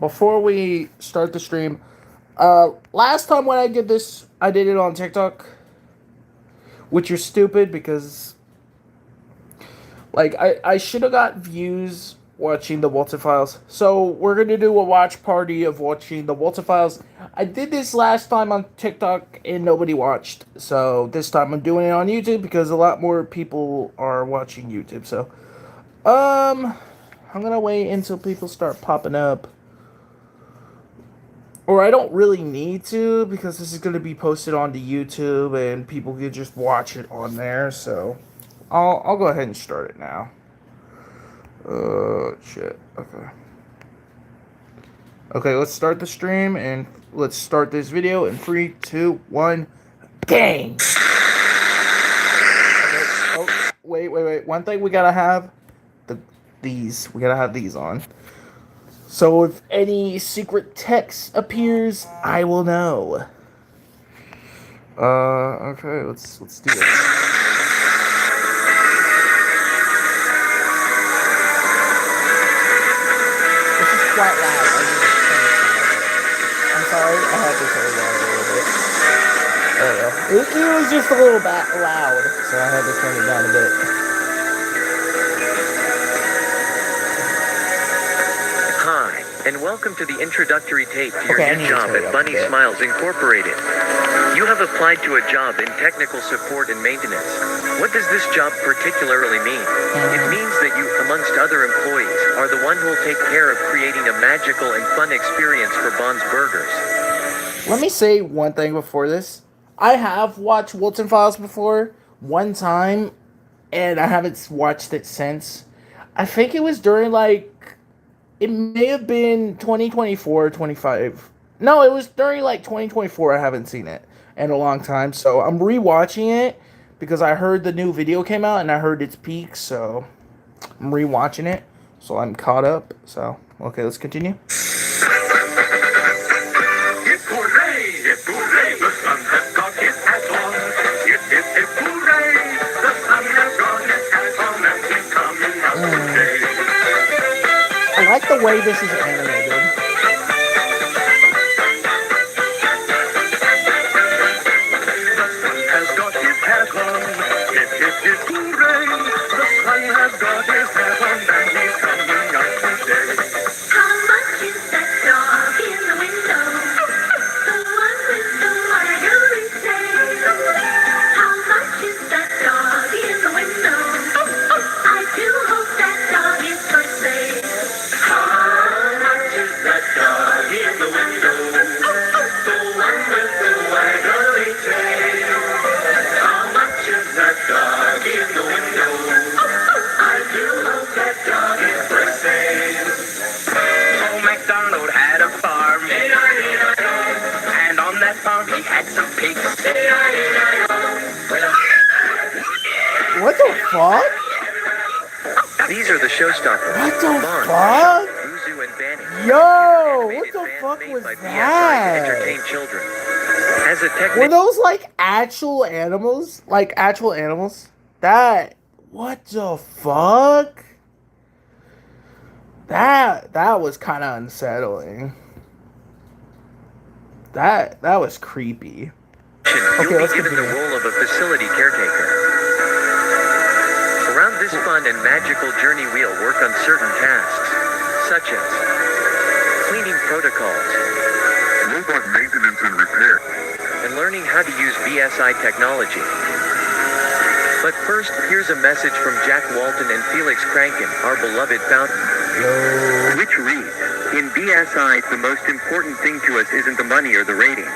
Before we start the stream, last time when I did this, I did it on TikTok, which is stupid because I should have got views watching the Walton Files. So we're gonna do a watch party of watching the Walton Files. I did this last time on TikTok and nobody watched. So this time I'm doing it on YouTube because a lot more people are watching YouTube. So um I'm gonna wait until people start popping up. Or I don't really need to because this is gonna be posted onto YouTube and people can just watch it on there. So I'll go ahead and start it now. Shit. Okay. Okay, let's start the stream and let's start this video in 3, 2, 1, gang! Okay, oh, wait. One thing we gotta have, we gotta have these on. So if any secret text appears, I will know. Okay, let's do this. Quite loud. I'm sorry, I had to turn it down a little bit. There we go. It was just a little bit loud, so I had to turn it down a bit. Hi, and welcome to the introductory tape to your new job at Bunny Smiles Incorporated. You have applied to a job in technical support and maintenance. What does this job particularly mean? It means that you, amongst other employees, are the one who will take care of creating a magical and fun experience for Bond's Burgers. Let me say one thing before this. I have watched Walton Files before, one time, and I haven't watched it since. I think it was during, it may have been 2024 or 25. No, it was during, 2024. I haven't seen it in a long time, so I'm rewatching it because I heard the new video came out and I heard its peak, so I'm rewatching it. So I'm caught up. So, okay, let's continue. Hip hooray, the sun has got his hat on. Hip hooray, the sun has got his hat on and he's coming out today. I like the way this is animated. The sun has got his hat on. Hip hooray, the sun has got his hat on and he's coming out today. How much is that dog in the window? The one with the margarita tail. How much is that dog in the window? I do hope that dog is for sale. How much is that dog in the window? The one with the waggly tail. How much is that dog in the window? I do hope that dog is for sale. Old MacDonald had a farm, and on that farm he had some pigs. What the fuck? These are the showstoppers. What the Bond, fuck? Uzu, and Banny. Yo, what Animated the fan fuck made was by BSI to that? entertain children. As a Were technician, those actual animals? Like actual animals? What the fuck? That was kind of unsettling. That was creepy. you'll let's be given the continue. role of a facility caretaker. Around this fun and magical journey we'll work on certain tasks, such as cleaning protocols, Robot maintenance and repair. and learning how to use BSI technology. But first, here's a message from Jack Walton and Felix Kranken, our beloved fountain. Which reads, in BSI, the most important thing to us isn't the money or the rating.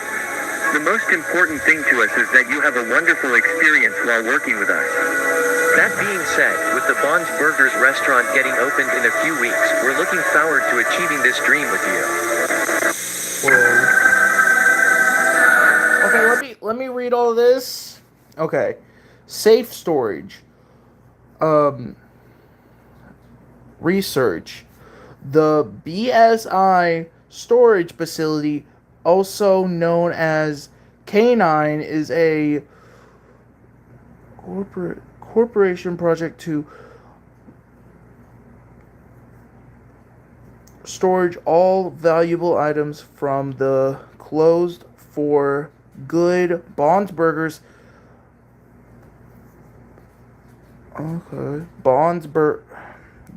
The most important thing to us is that you have a wonderful experience while working with us. That being said, with the Bond's Burgers restaurant getting opened in a few weeks, we're looking forward to achieving this dream with you. Okay, let me read all of this. Okay. Safe storage. Research. The BSI storage facility, also known as K9, is a corporation project to storage all valuable items from the closed for good Bond's Burgers. Okay.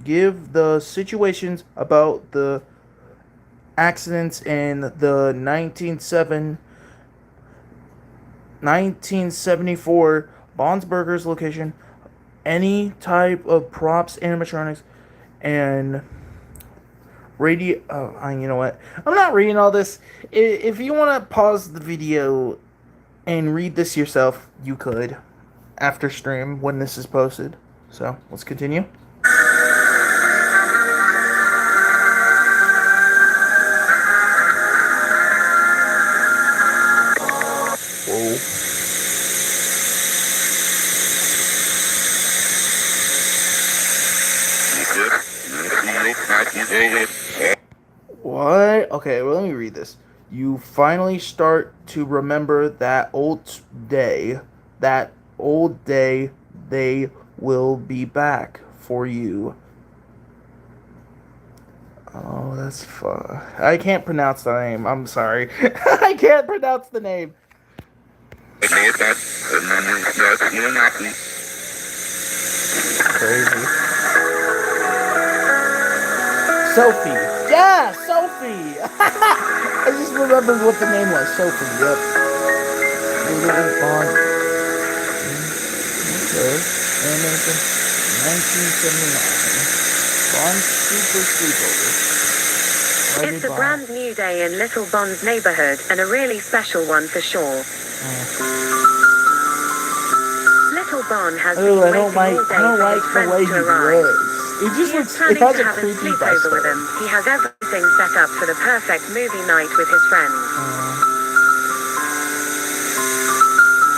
Give the situations about the accidents in the 1974 Bond's Burgers location, any type of props, animatronics, and radio. You know what? I'm not reading all this. If you want to pause the video and read this yourself, you could after stream when this is posted. So let's continue. Whoa. What? Okay, well, let me read this. You finally start to remember that old day. That old day, they will be back for you. Oh, that's fun. I can't pronounce the name. I'm sorry. I can't pronounce the name. Crazy. Sophie. Yeah, Sophie. I just remembered what the name was. Sophie. Yep. Little Bond. Okay. Animation. 1979. Bond Super Sleepover. It's a brand new day in Little Bond's neighborhood, and a really special one for sure. Little Bond has been waiting all day for his friends to arrive. He is planning to have a sleepover with him. He has everything set up for the perfect movie night with his friends.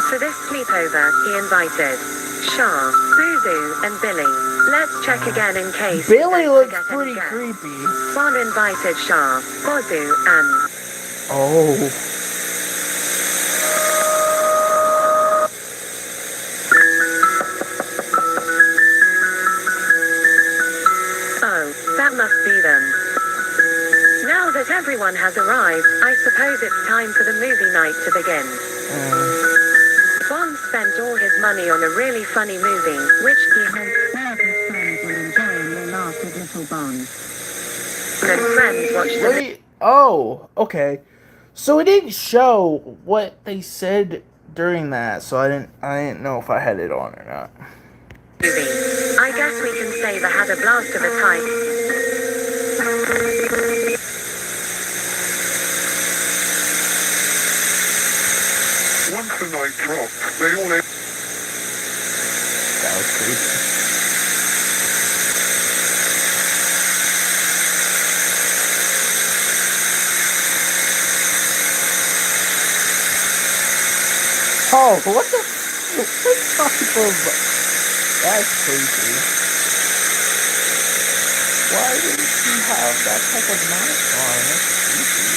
For this sleepover, he invited Shah, Boozoo, and Billy. Let's check again in case Billy looks pretty creepy. Bond invited Shah, Boozoo, and... Oh. That must be them. Now that everyone has arrived, I suppose it's time for the movie night to begin. Bond spent all his money on a really funny movie, which he hopes all of his friends will enjoy and will laugh with Little Bond. And friends watched the Oh, okay. So it didn't show what they said during that, so I didn't know if I had it on or not. movie. I guess we can say they had a blast of a time. Once the night dropped, they all ate. That was creepy. Oh, what type of... That's creepy. Why did she have that type of mask on? That's creepy.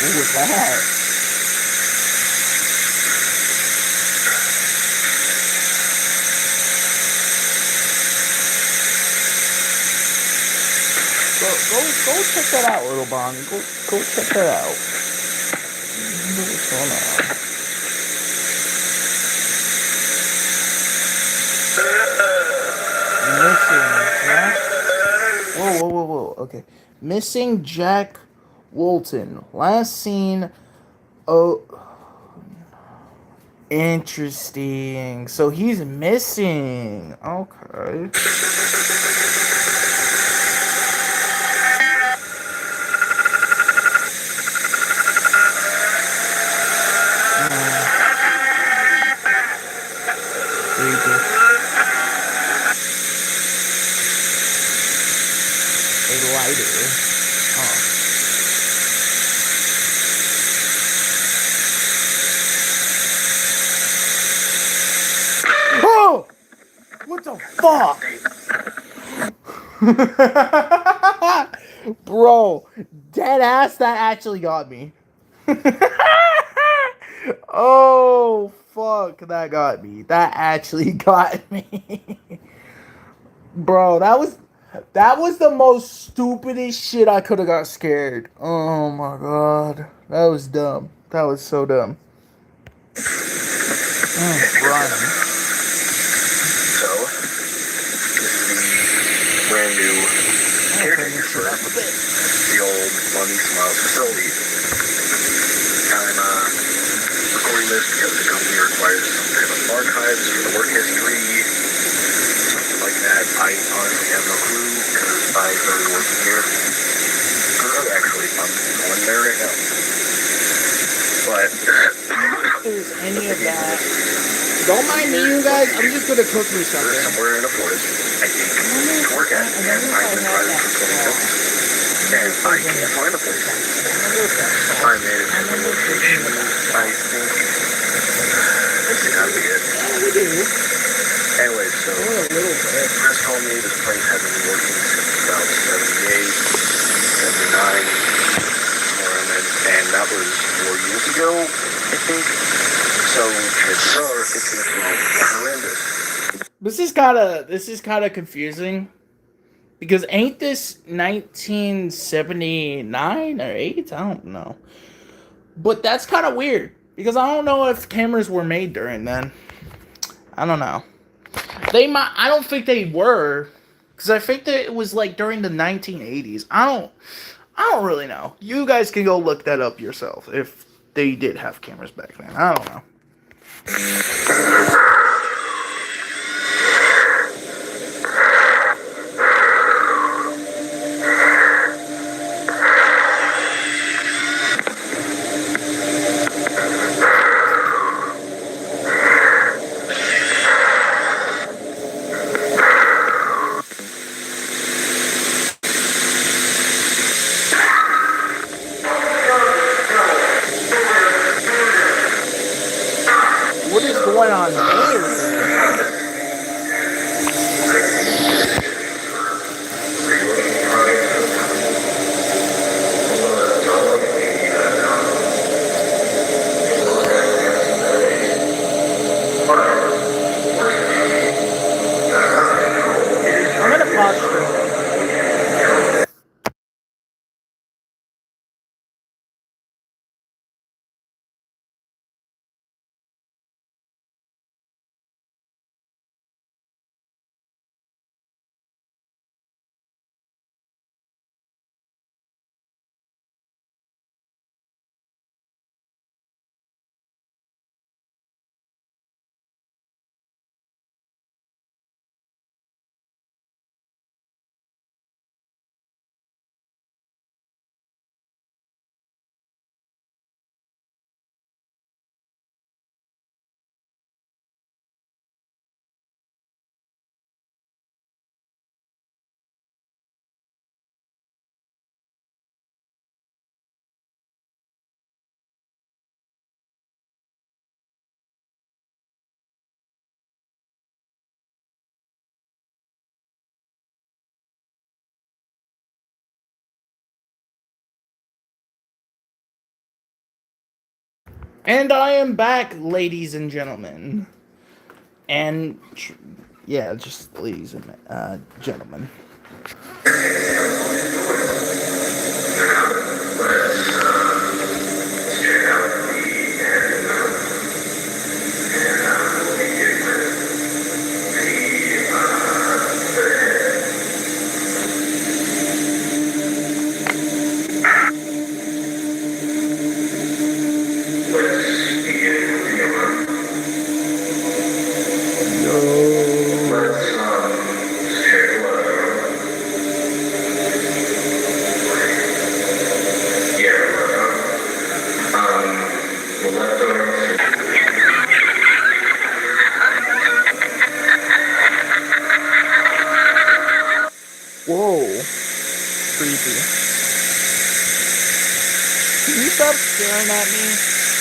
What was that? Go check that out, little Bond. Go check that out. What's going on? Missing Jack. Whoa. Okay. Missing Jack Walton. Last seen. Oh. Interesting. So he's missing. Okay. Oh! What the fuck? Bro, dead ass, that actually got me. Oh, fuck, that got me. That actually got me. Bro, that was... That was the most stupidest shit I could have got scared. Oh my god. That was dumb. That was so dumb. Brian. So, this is the brand new caretaker for the old Money Smiles facility. I'm recording this because the company requires some type of archives for the work history, something like that. I honestly have no clue because I started working here. Actually, I'm going there right now. But Is any of that? Don't mind me, you guys. I'm just gonna cook me they're something. somewhere in a forest, I think, to work at, and I've been driving for 20 minutes, and I can't find the place. I made it to the location. I think this gotta be it. Anyway, so Chris told me this place had been working since about 78, 79, and that was 4 years ago, I think. So chances are it's gonna smell horrendous. This is kind of confusing because ain't this 1979 or 8? I don't know. But that's kind of weird because I don't know if cameras were made during then. I don't know. They might. I don't think they were because I think that it was like during the 1980s. I don't really know. You guys can go look that up yourself if they did have cameras back then. I don't know. What is going on there? I'm gonna pause for a minute. And I am back, ladies and gentlemen. And yeah, just ladies and gentlemen. Whoa. Creepy. Can you stop staring at me,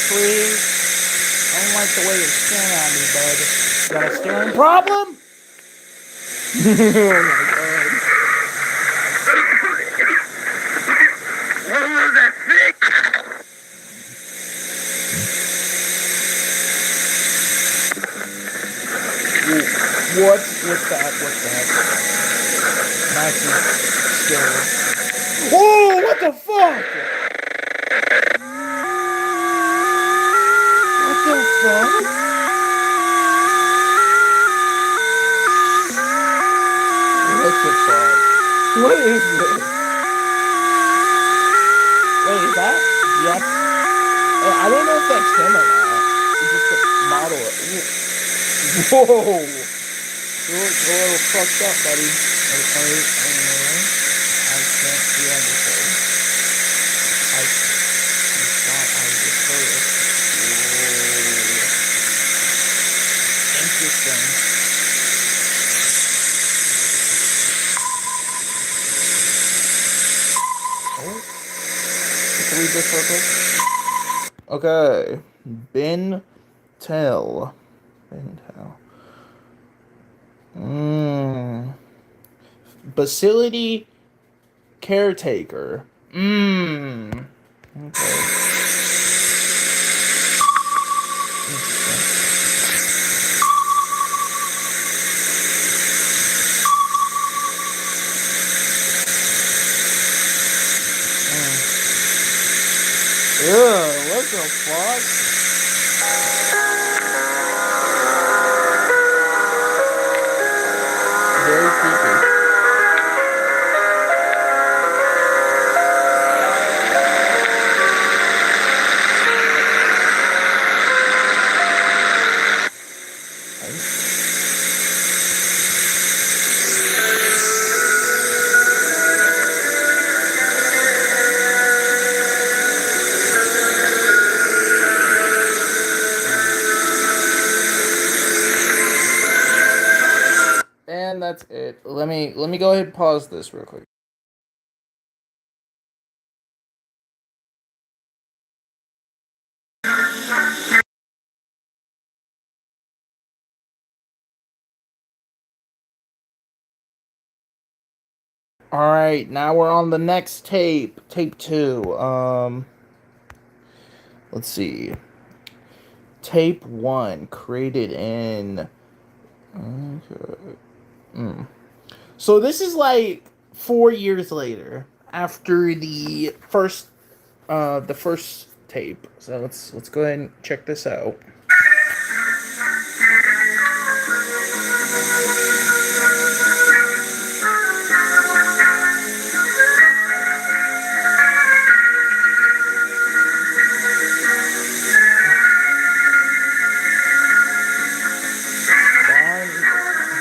please? I don't like the way you're staring at me, bud. You got a staring problem? Oh my god. What was that thing? What's that? What's that? Max is scared. Whoa! What the fuck? What the fuck? What the fuck? What is this? Wait, is that Jeff? I don't know if that's him or not. It's just a model. Whoa! You look a little fucked up, buddy. Okay, I can't see anything. I thought I just heard it. Whoa. Interesting. Oh. Let's read this real quick. Okay. Ben Tell. Facility caretaker. Okay. What the fuck? Very creepy. And that's it. Let me go ahead and pause this real quick. All right, now we're on the next tape, tape 2. Let's see. Tape 1 created in So this is like 4 years later after the first tape. So let's go ahead and check this out.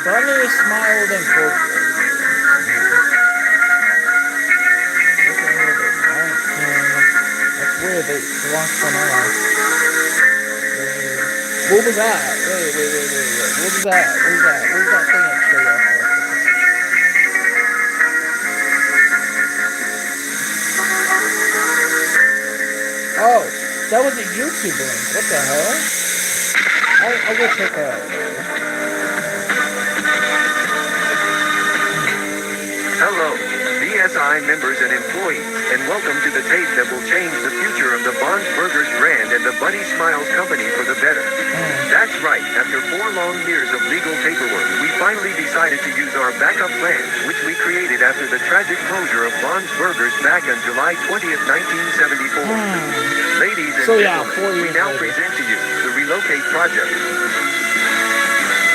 Bunny smiled and corporate. That's weird. They lost one eye. What was that? Wait. What was that? What was that? What was that thing that straight off? Oh, that was a YouTube link. What the hell? I'll go check that out. Hello, BSI members and employees, and welcome to the tape that will change the future of the Bond's Burgers brand and the Buddy Smiles company for the better. That's right, after 4 long years of legal paperwork, we finally decided to use our backup plan, which we created after the tragic closure of Bond's Burgers back on July 20th, 1974. Ladies and gentlemen, we now present to you the Relocate Project.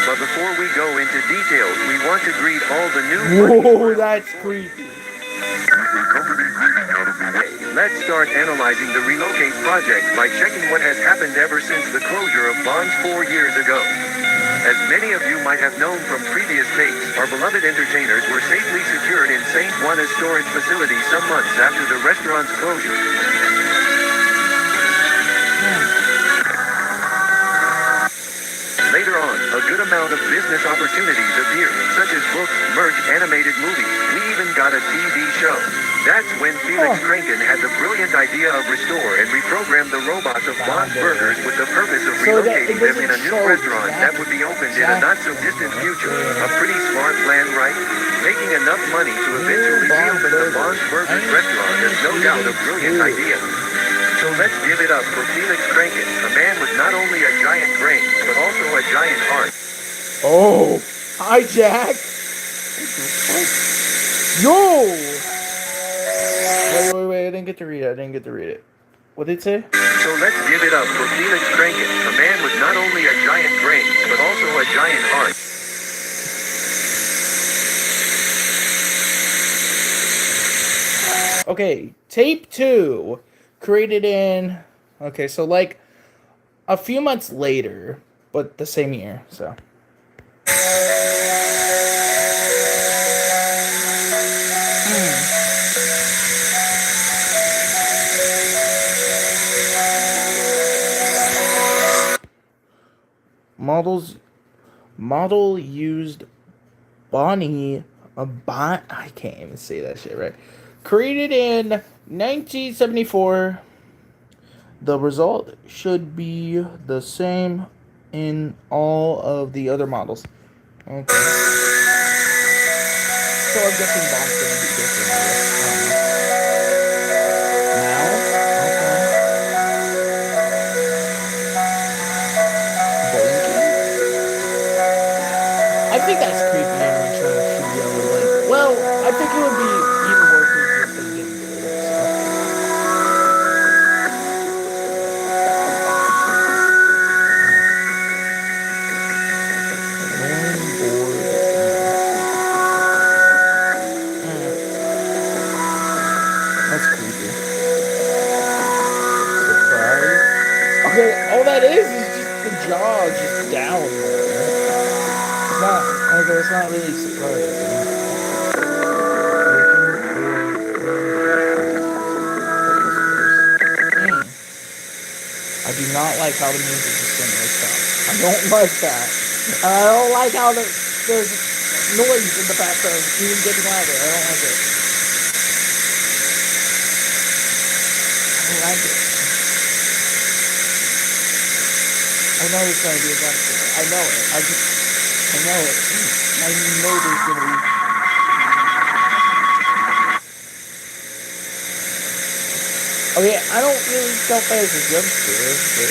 But before we go into details, we want to greet all the new... Whoa, that's creepy. Let's start analyzing the Relocate Project by checking what has happened ever since the closure of Bonds 4 years ago. As many of you might have known from previous tapes, our beloved entertainers were safely secured in St. Juana's storage facility some months after the restaurant's closure. Later on, a good amount of business opportunities appeared, such as books, merch, animated movies. We even got a TV show. That's when Felix Kranken had the brilliant idea of restore and reprogram the robots of Bond's Burgers with the purpose of relocating them in a new restaurant that would be opened in a not-so-distant future. A pretty smart plan, right? Making enough money to eventually reopen the Bond's Burgers restaurant is no doubt a brilliant idea. So let's give it up for Felix Kranken, a man with not only a giant brain, but also a giant heart. Oh, hi, Jack. Yo! Wait, I didn't get to read it. What did it say? So let's give it up for Felix Kranken, a man with not only a giant brain, but also a giant heart. Okay, tape 2, created in, okay, so like a few months later, but the same year, so. Model used Bonnie, I can't even say that shit right. Created in 1974. The result should be the same in all of the other models. Okay. So I'm guessing Bond's gonna be different, I guess. Now? Okay. I think that's creepy and return to yellow. Like, well, I think it would be even more creepy if they didn't do it. That's creepy. Surprise. Okay, all that is just the jaw just down more. It's not, okay, it's not really surprising. I do not like how the music is suddenly stopped. I don't like that. And I don't like how there's noise in the background, even getting louder. I don't like it. I don't like it. I know there's gonna be a jump scare. I know it. I know it. I know there's gonna be. Okay, I don't really feel that as a jump scare, but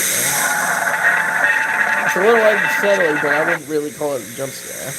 it's a little unsettling, but I wouldn't really call it a jump scare.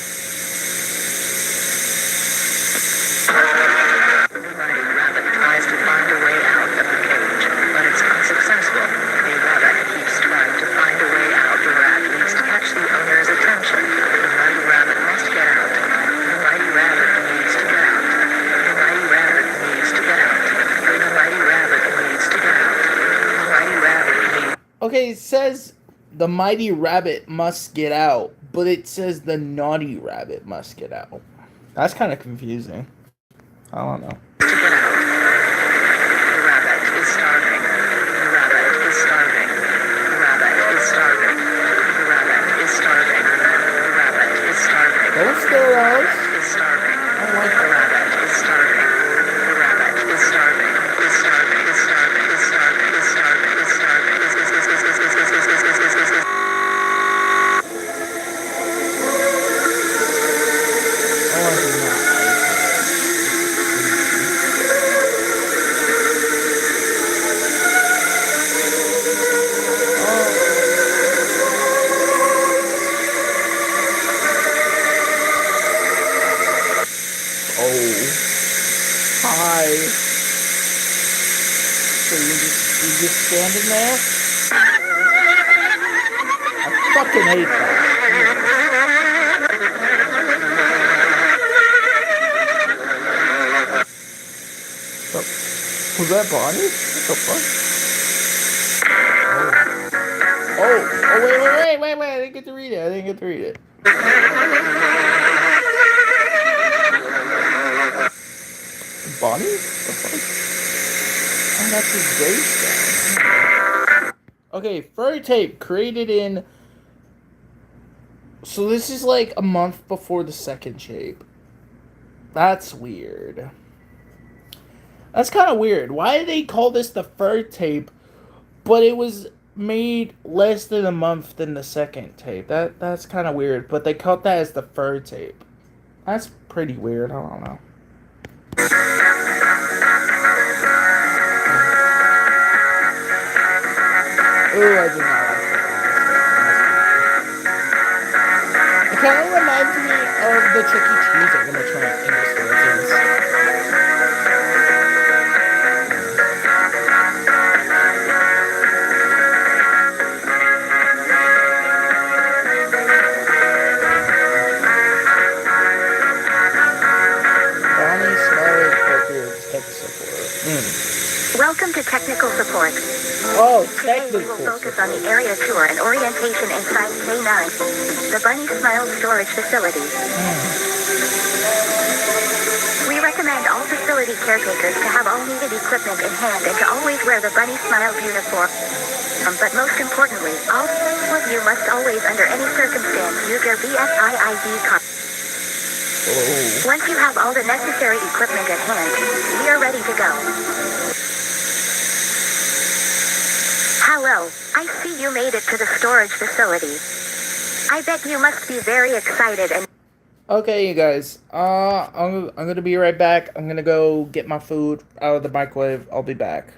The running rabbit tries to find a way out of the cage, but it's unsuccessful. The rabbit keeps trying to find a way out, or at least catch the owner's attention. The mighty rabbit must get out. The mighty rabbit needs to get out. The mighty rabbit needs to get out. The mighty rabbit needs to get out. The mighty rabbit needs. Okay, it says the mighty rabbit must get out, but it says the naughty rabbit must get out. That's kind of confusing. I don't know. To get out. The rabbit is starving. The rabbit is starving. The rabbit is starving. The rabbit is starving. The rabbit is starving. Don't scare us. Is starving. I don't like The rabbit is starving. The rabbit is starving. Is starving. Is starving. Is starving. Is starving. Is starving. Hi. So you just standing there? I fucking hate that. Oh, was that Bonnie? What the fuck? Wait, I didn't get to read it. Bonnie? What the fuck? Oh, that's his gravestone. Okay, furry tape created in. So this is like a month before the second tape. That's weird. That's kind of weird. Why did they call this the fur tape, but it was made less than a month than the second tape? That's kind of weird. But they called that as the fur tape. That's pretty weird. I don't know. Ooh, I do not like that. It kind of reminds me of the Chuck E. Cheese I'm gonna try in the Skeletons. Welcome to technical support. Oh, Today we will technical. focus on the area tour and orientation inside K9, the Bunny Smile Storage Facility. We recommend all facility caretakers to have all needed equipment in hand and to always wear the Bunny Smile uniform. But most importantly, all of you must always, under any circumstance, use your BSI ID card. Once you have all the necessary equipment at hand, we are ready to go. Hello, I see you made it to the storage facility. I bet you must be very excited and Okay, you guys. I'm gonna be right back. I'm gonna go get my food out of the microwave. I'll be back.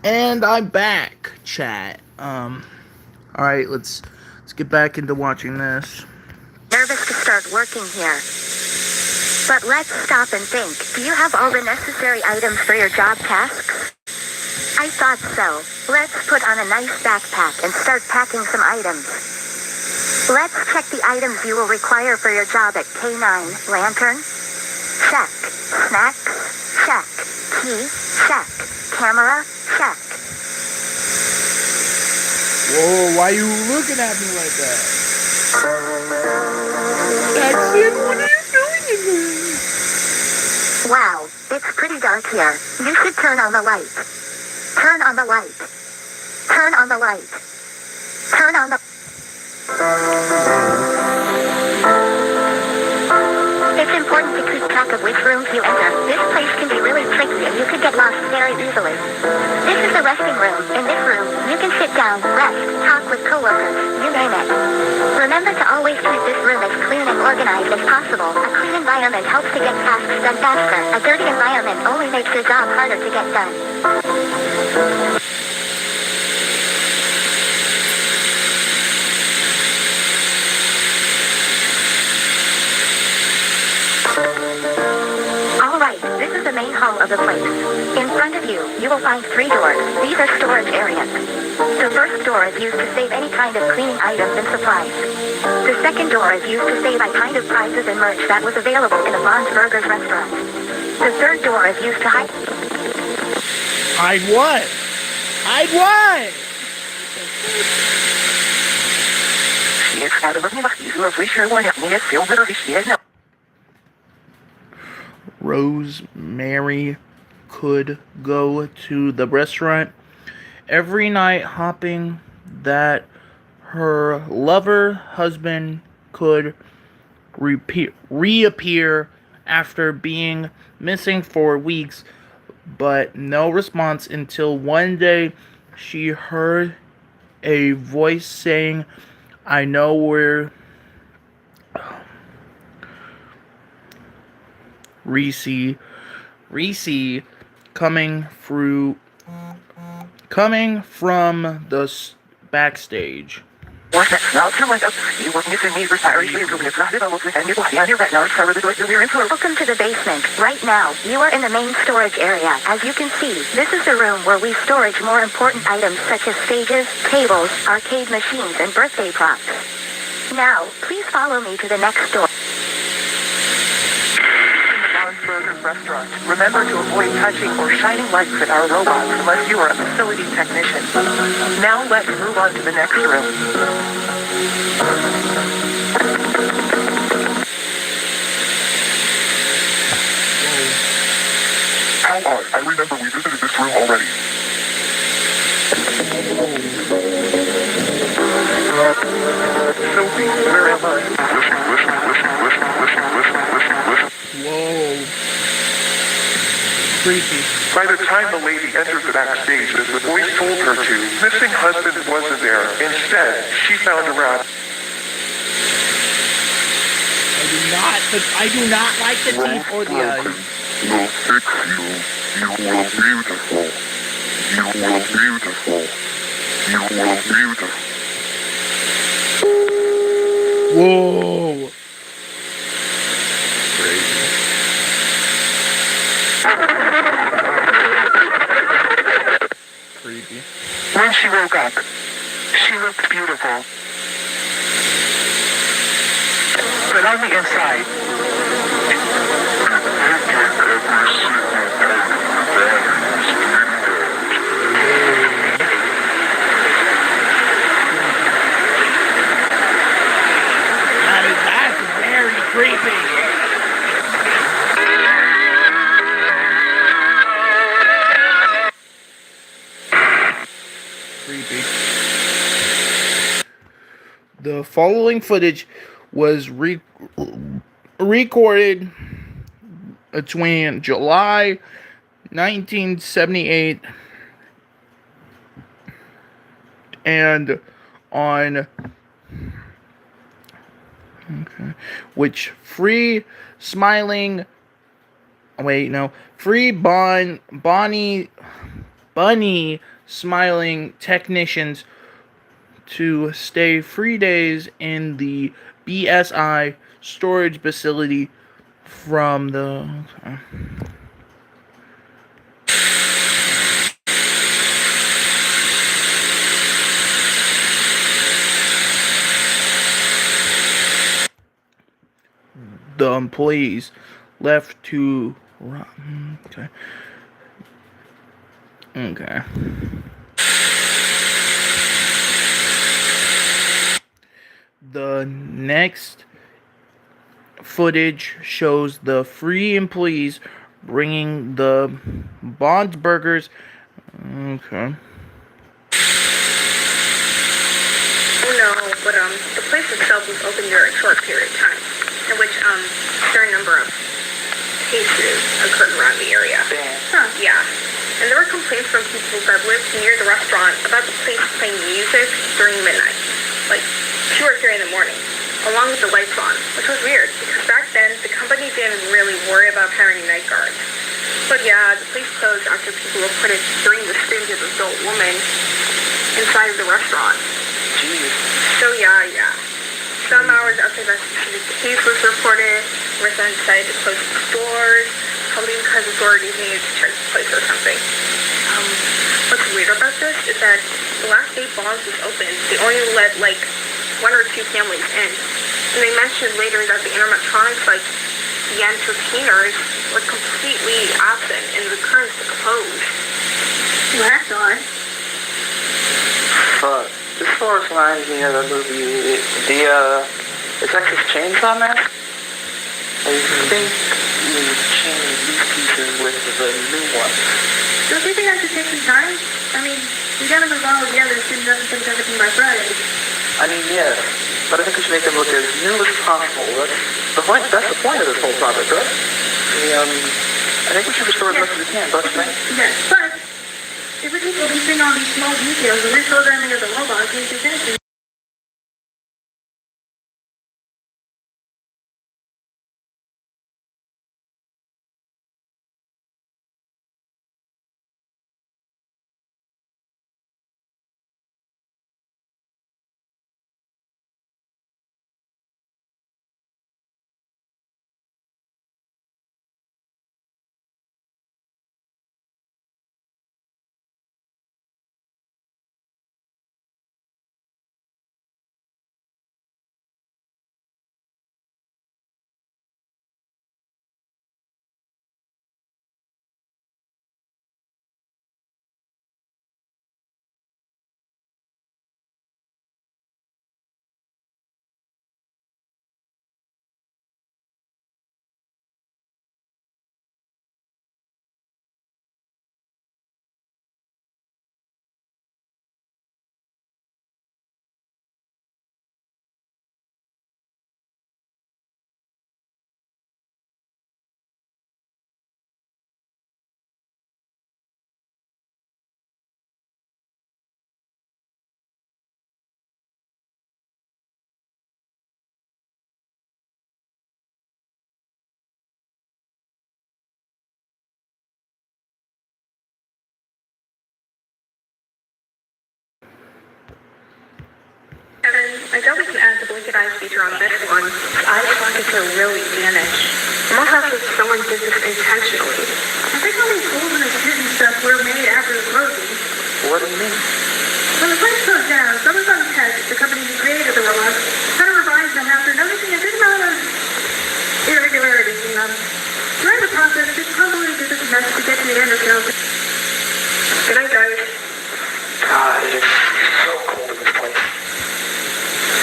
And I'm back, chat. All right, let's get back into watching this. Nervous to start working here. But let's stop and think. Do you have all the necessary items for your job tasks? I thought so. Let's put on a nice backpack and start packing some items. Let's check the items you will require for your job at K9. Lantern? Check. Snacks? Check. Key? Check. Camera? Check. Whoa, why are you looking at me like that? Jackson, what are you doing in here? Wow, it's pretty dark here. You should turn on the light. Turn on the light. Turn on the light. Turn on the... It's important to keep track of which rooms you enter. This place can be really tricky and you could get lost very easily. This is the resting room. In this room, you can sit down, rest, talk with coworkers, you name it. Remember to always keep this room as clean and organized as possible. A clean environment helps to get tasks done faster. A dirty environment only makes your job harder to get done. Alright, this is the main hall of the place. In front of you, you will find 3 doors. These are storage areas. The first door is used to save any kind of cleaning items and supplies. The second door is used to save any kind of prizes and merch that was available in a Bond's Burgers restaurant. The third door is used to hide... Hide what? Hide what? Rosemary could go to the restaurant every night, hoping that her lover husband could reappear after being missing for weeks, but no response until one day she heard a voice saying, "I know where Reese coming from the backstage." Welcome to the basement. Right now, you are in the main storage area. As you can see, this is the room where we storage more important items such as stages, tables, arcade machines, and birthday props. Now, please follow me to the next door. Burgers restaurant. Remember to avoid touching or shining lights at our robots unless you are a facility technician. Now let's move on to the next room. How odd. I remember we visited this room already. Sophie, where am I? Listen. Whoa. Creepy. By the time the lady entered the backstage, as the voice told her to, missing husband wasn't there. Instead, she found a rat. I do not like the teeth or the eyes. Will fix you. You will beautiful. You will beautiful. You will beautiful. Whoa. Crazy. Creepy. When she woke up, she looked beautiful. But on the inside, That's very creepy. Creepy. The following footage was recorded between July 1978 and on which free Bunny smiling technicians to stay 3 days in the BSI storage facility from the. The employees left to. Okay. Okay. The next footage shows the three employees bringing the Bond burgers. Okay. Oh no, but the place itself was open during a short period of time, in which a certain number of cases occurred around the area. Huh, yeah. And there were complaints from people that lived near the restaurant about the place playing music during midnight, like 2 or 3 in the morning, along with the lights on, which was weird, because back then the company didn't really worry about hiring night guards. But yeah, the place closed after people reported hearing the screams of an adult woman inside of the restaurant. Jeez. So yeah. Some hours after that specific case was reported, residents decided to close the stores, probably because authorities needed to check the place or something. What's weird about this is that the last day Bond's was open, they only let like 1 or 2 families in. And they mentioned later that the animatronics, like the entertainers, were completely absent and the curtains were closed. Well, that's odd. But this sort of reminds me of the movie, the Texas Chainsaw Massacre. I think you change these pieces with the new one. Don't you think I should take some time? I mean, we gotta move all together as soon as everything's everything by Friday. I mean, yes, but I think we should make them look as new as possible. That's the point of this whole project, right? I think we should restore as much as we can, don't you think? Yes, but if we keep releasing all these small details and reprogramming of the robots, we can finish it. Kevin, I doubt we can add the blinking eyes feature on this one. Eye sockets are really vanished. Almost as if someone did this intentionally. I think all these holes in the suit and stuff were made after the closing. What do you mean? When the place closed down, someone from Tech, the company who created the robots, had to revise them after noticing a good amount of irregularities in them. During the process, they probably did this mess to get to the end of the Good night, guys. God, it is so cold in this place.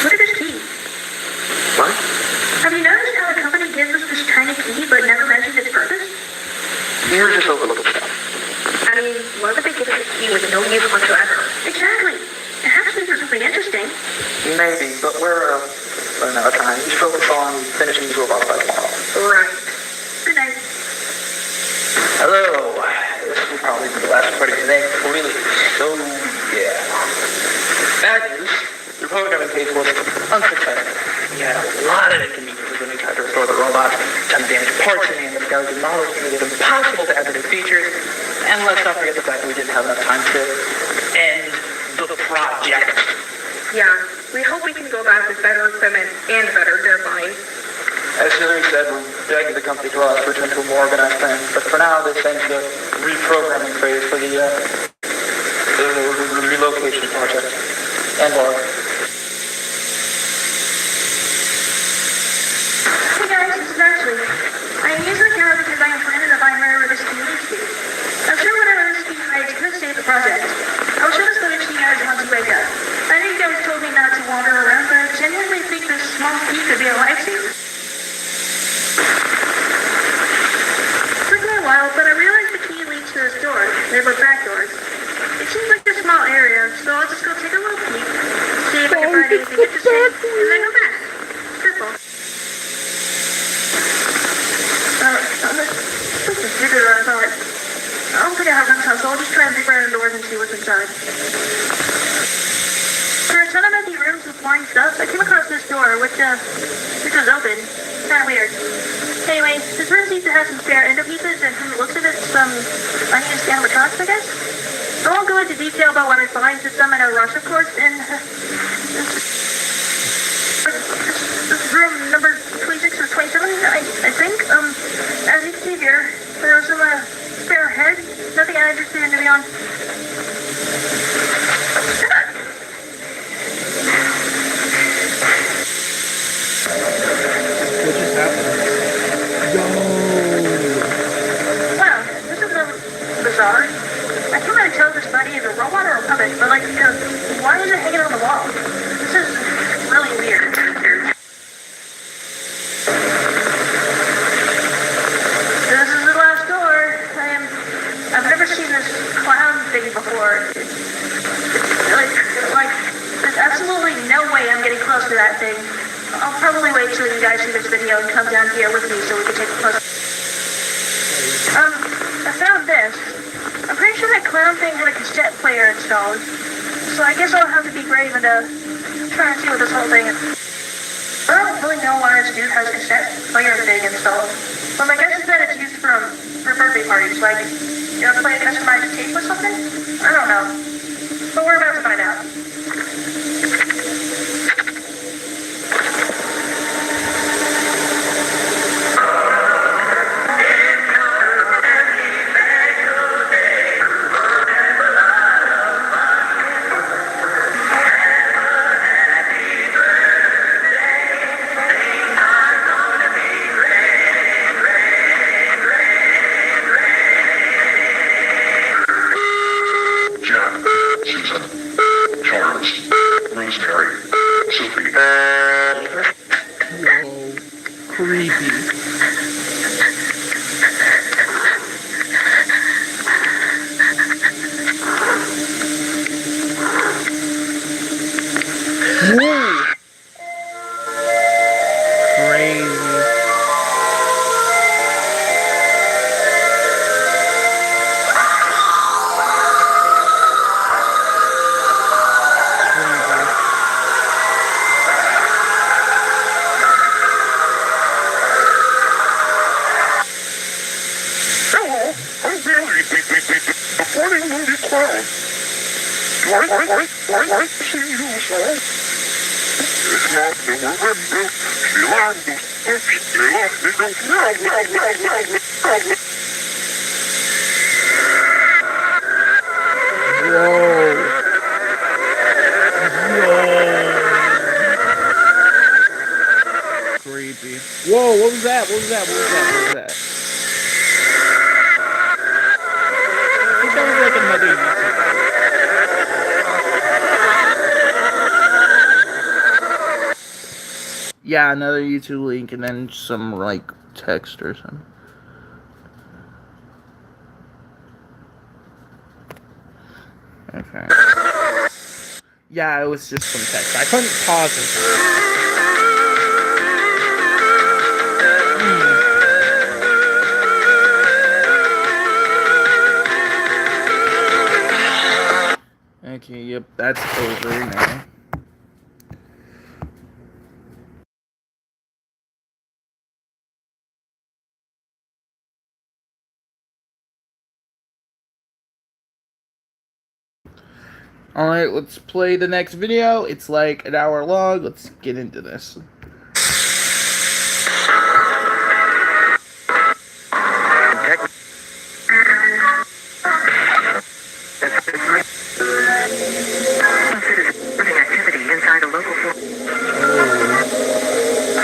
Look at this key. What? Have you noticed how the company gives us this tiny key but never mentions its purpose? You're just overlooking stuff. I mean, why would they give us a key with no use whatsoever? Exactly. It has to be for something interesting. Maybe, but we're running out of time. You should focus on finishing these robots by tomorrow. Right. Good night. Hello. This will probably be the last party today before we leave. So, yeah. Bad news. Your programming page was unsuccessful. You had a lot of inconveniences when you tried to restore the robot, ton of damaged parts and the skeleton models made it impossible to add the new features. And let's not forget the fact that we didn't have enough time to end the project. Yeah, we hope we can go back with better equipment and better deadlines. As Hillary said, we're begging the company to allow us to return to a more organized plan. But for now, this ends the reprogramming phase for the relocation project. And Laura. Hey guys, this is Ashley. I am usually here because I am planning to buy her with this PhD. I'm sure whatever this PhD could save the project. I was sure this PhD guys want to break up. I know you guys told me not to wander around, but I genuinely think this small key could be a lifesaver. Took me a while, but I realized the key leads to this door. They're both back doors. It seems like a small area, so I'll just go take a little peek, see if I can find anything interesting, and then go back. Simple. This is bigger than I thought. I don't think I have enough time, so I'll just try and dig around the doors and see what's inside. There are a ton of empty rooms with boring stuff. I came across this door, which was open. Kinda weird. Anyway, this room seems to have some spare endo pieces, and from the looks of it, some unused animatronics, I guess? I won't go into detail about what I find since I'm in a rush, of course, and this is room number 26 or 27, I think. As you can see here, there was some spare head. Nothing I'm interested in, to be honest. What just happened? Wow, this is bizarre. I can't really tell if this buddy is a robot or a puppet, but like, why is it hanging on the wall? This is really weird. This is the last door. I've never seen this clown thing before. Like, there's absolutely no way I'm getting close to that thing. I'll probably wait till you guys see this video and come down here with me so we can take a closer. I found this. I'm pretty sure that clown thing had a cassette player installed. So I guess I'll have to be brave and try and see what this whole thing is. I don't really know why this dude has a cassette player thing installed. But my guess is that it's used for birthday parties, like, play a customized tape or something? I don't know. But we're about to find out. Creepy. Whoa. Crazy. Creepy. Whoa, what was that? What was that? What was that? What was that? I think that was like another YouTube. Yeah, another YouTube link and then some like text or something. Okay. Yeah, it was just some text. I couldn't pause it. Okay, yep, that's over now. Alright, let's play the next video. It's like an hour long. Let's get into this. Activity inside a local form.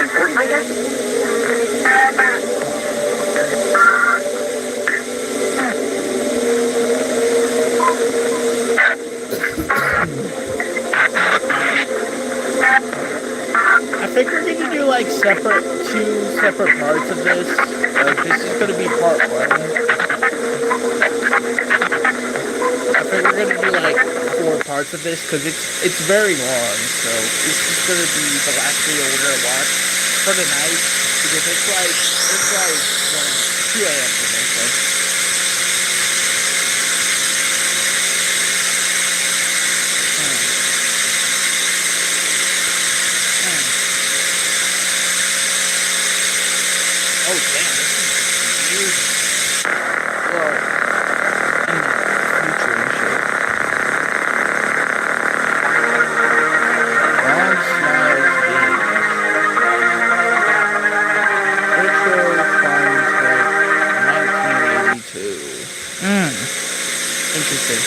Important, I guess? I think we're gonna do like two separate parts of this. This is gonna be part one. I think we're gonna do like 4 parts of this because it's very long. So this is gonna be the last video we're gonna watch for the night because it's like 2 a.m. for me. So. Oh damn, this is confusing. Well, in the future and shit. Long Smiles Games. Retro Finds Tech 1982. Interesting.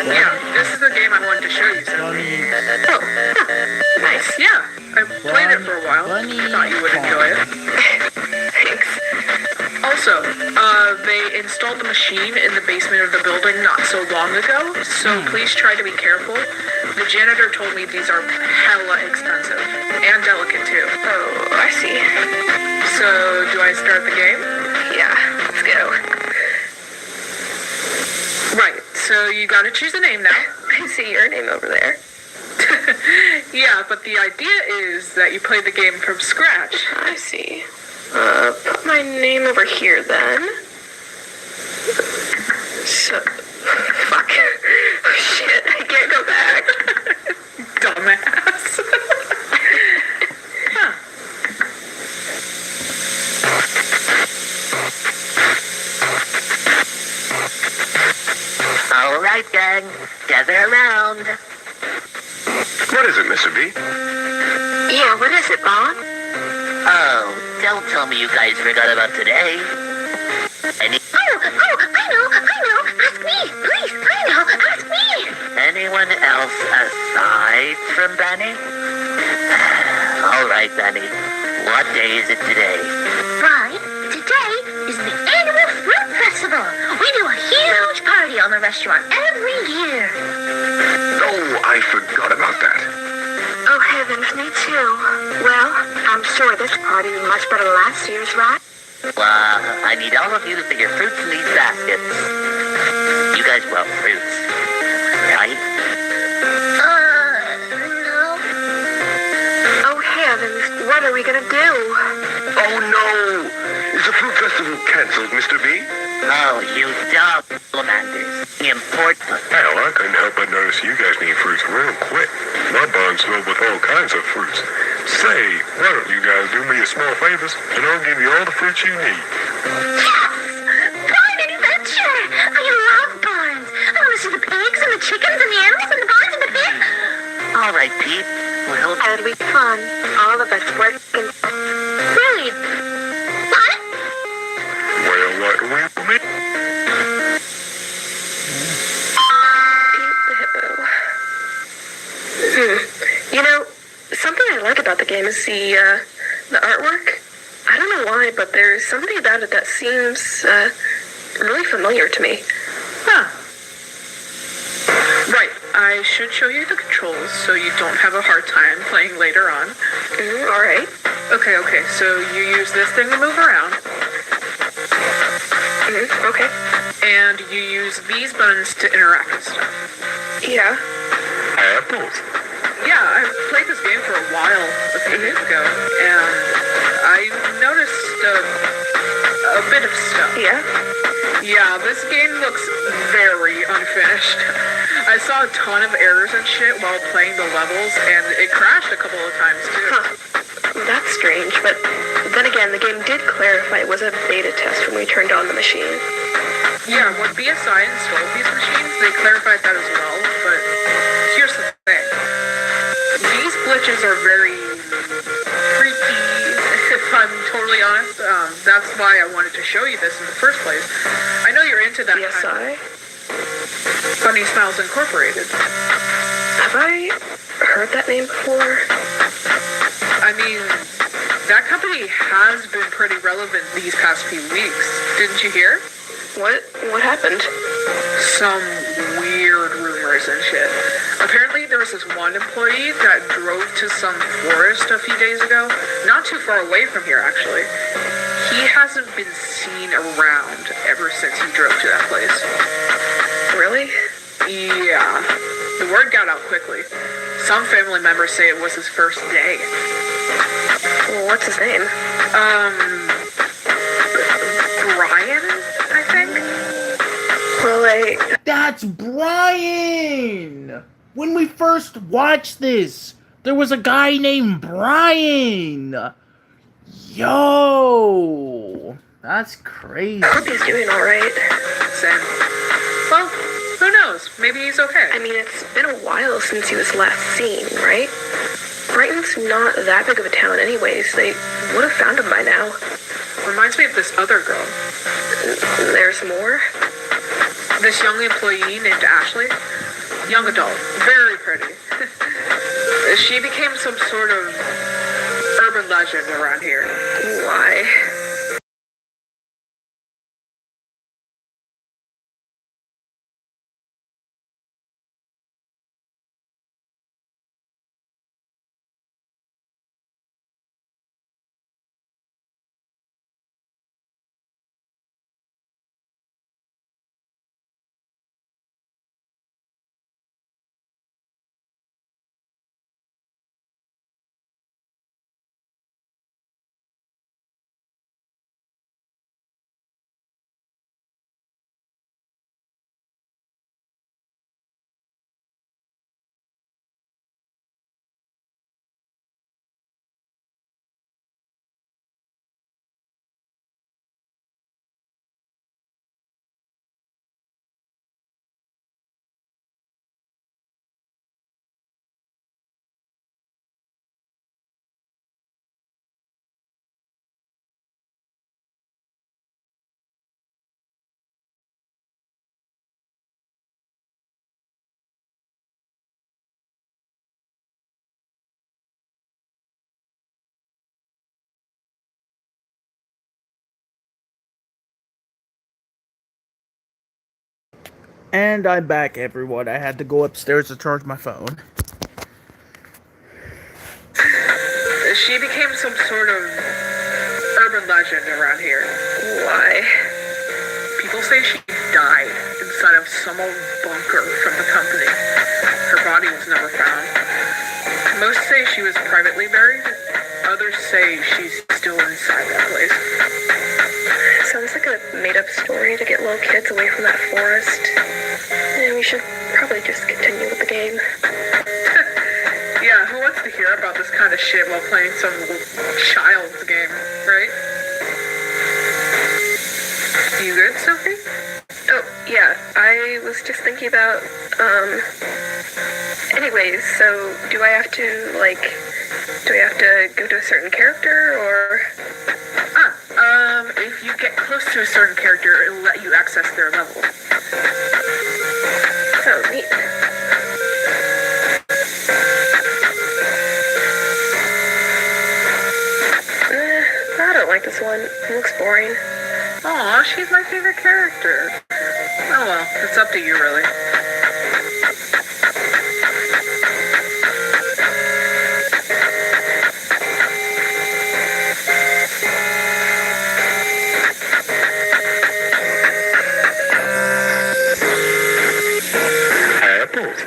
Yeah, this is the game I wanted to show you. So. Bunny. Oh, nice. Yeah, I played it for a while. I thought you would enjoy it. Thanks. Also, they installed the machine in the basement of the building not so long ago, so please try to be careful. The janitor told me these are hella expensive. And delicate, too. Oh, I see. So, do I start the game? Yeah, let's go. Right, so you gotta choose a name now. I see your name over there. Yeah, but the idea is that you play the game from scratch. I see. Put my name over here then. So, fuck. Oh shit, I can't go back. Dumbass. Huh. All right, gang. Gather around. What is it, Mr. B? Yeah, what is it, Bob? Oh, don't tell me you guys forgot about today. I know. Ask me, please. Ask me. Anyone else aside from Benny? All right, Benny. What day is it today? Right. Today is the annual fruit festival. We do a huge party on the restaurant every year. Oh, I forgot about that. Oh, heavens, me too. Well, I'm sure this party is much better than last year's, right? I need all of you to put your fruits in these baskets. You guys love fruits, right? No. Oh, heavens, what are we gonna do? Oh, no! Is the fruit festival canceled, Mr. B? Oh, you dumb important. Hell, I couldn't help but notice you guys need fruits real quick. My barn's filled with all kinds of fruits. Say, why don't you guys do me a small favors, and I'll give you all the fruits you need. Yes! Barn adventure! I love barns. I want to see the pigs and the chickens and the animals and the barns and the pigs. All right, Pete. Well, that'll be fun. All of us working. Really? What? Well, what do we mean? Pete the hippo. You know, something I like about the game is the artwork. I don't know why, but there's something about it that seems really familiar to me. Huh. Right, I should show you the controls so you don't have a hard time playing later on. Alright. Okay, so you use this thing to move around. Okay. And you use these buttons to interact with stuff. Yeah. Apples. Yeah, I played this game for a while, a few days ago, and I noticed a bit of stuff. Yeah? Yeah, this game looks very unfinished. I saw a ton of errors and shit while playing the levels, and it crashed a couple of times too. Huh. That's strange, but then again, the game did clarify it was a beta test when we turned on the machine. Yeah, when BSI installed these machines, they clarified that as well, but here's the thing. These glitches are very freaky, if I'm totally honest. That's why I wanted to show you this in the first place. I know you're into that BSI? Funny Smiles Incorporated. Have I heard that name before? I mean, that company has been pretty relevant these past few weeks. Didn't you hear? What happened? Some weird rumors and shit. Apparently there was this one employee that drove to some forest a few days ago. Not too far away from here, actually. He hasn't been seen around ever since he drove to that place. Really? Yeah. The word got out quickly. Some family members say it was his first day. Well, what's his name? Brian, I think? Well, That's Brian! When we first watched this, there was a guy named Brian! Yo! That's crazy. I hope he's doing alright. Same. Well, who knows? Maybe he's okay. I mean, it's been a while since he was last seen, right? Brighton's not that big of a town anyways. They would have found him by now. Reminds me of this other girl. There's more? This young employee named Ashley. Young adult. Very pretty. She became some sort of urban legend around here. Why? And I'm back, everyone. I had to go upstairs to charge my phone. She became some sort of urban legend around here. Why? People say she died inside of some old bunker from the company. Her body was never found. Most say she was privately buried. Others say she's still inside that place. Sounds like a made-up story to get little kids away from that forest. And we should probably just continue with the game. Yeah, who wants to hear about this kind of shit while playing some child's game, right? You good, Sophie? Oh, yeah, I was just thinking about, anyways, so do I have to go to a certain character, or? If you get close to a certain character, it'll let you access their level. Oh, neat. I don't like this one. It looks boring. Aw, she's my favorite character. Oh well, it's up to you, really. Apples.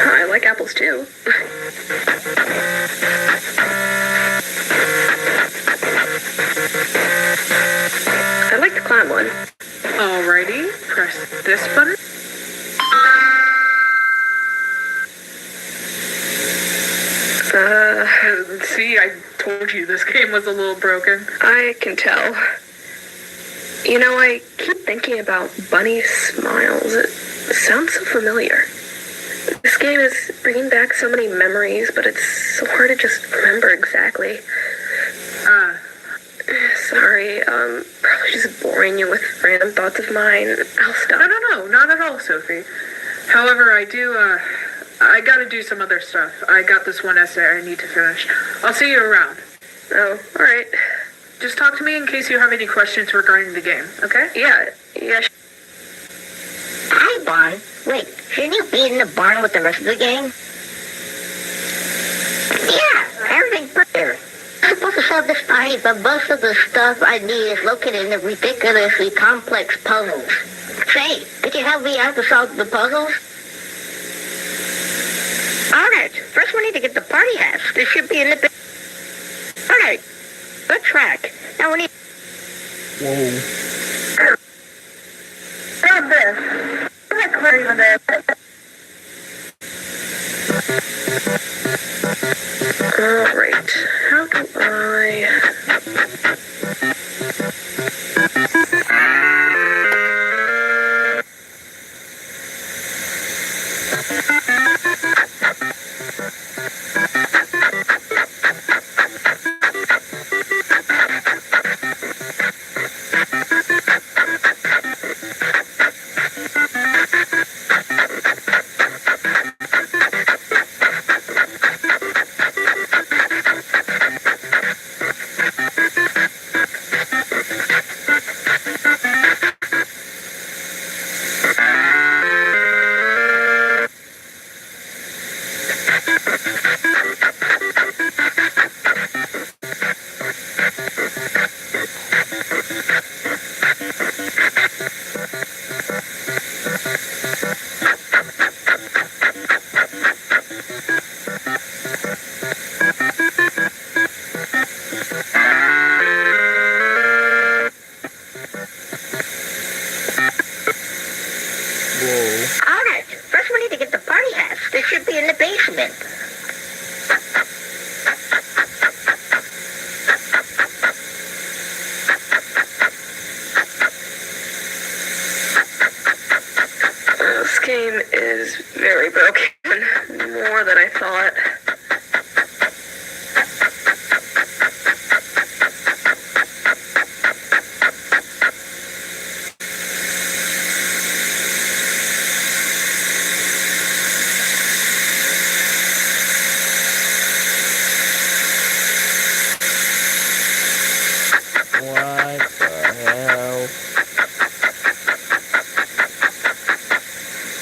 I like apples too. I like the clown one. Alrighty, press this button. See, I told you this game was a little broken. I can tell. You know, I keep thinking about Bunny's smiles. It sounds so familiar. This game is bringing back so many memories, but it's so hard to just remember exactly. Sorry, probably just boring you with random thoughts of mine. I'll stop. No, not at all, Sophie. However, I gotta do some other stuff. I got this one essay I need to finish. I'll see you around. Oh, alright. Just talk to me in case you have any questions regarding the game, okay? Yeah. Hi, Barn. Wait, shouldn't you be in the barn with the rest of the gang? Yeah, everything's clear. I'm supposed to solve this party, but most of the stuff I need is located in the ridiculously complex puzzles. Say, could you help me out to solve the puzzles? Alright, first we need to get the party hats. This should be in the... Alright, good track. Now we need... Whoa. Grab this. I'm not clear even there. Alright. How do I... Alright, first we need to get the party hats. They should be in the basement. This game is very broken. More than I thought. What the hell?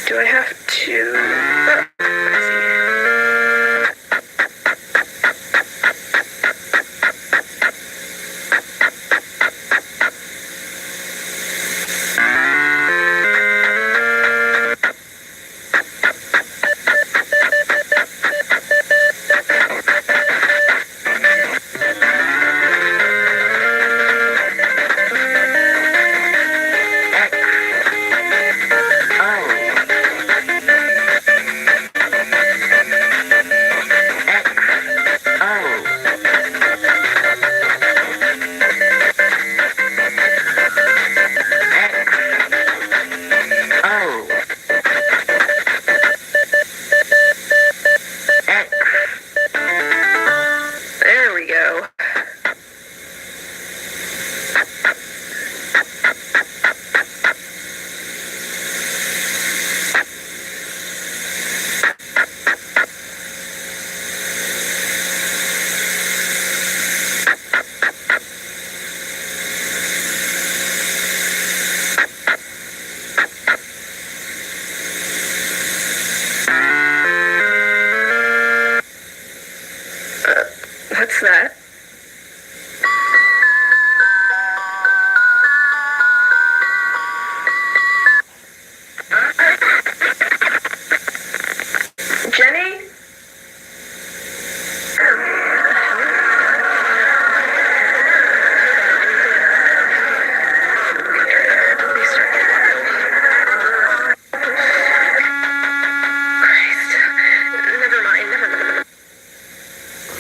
Do I have to...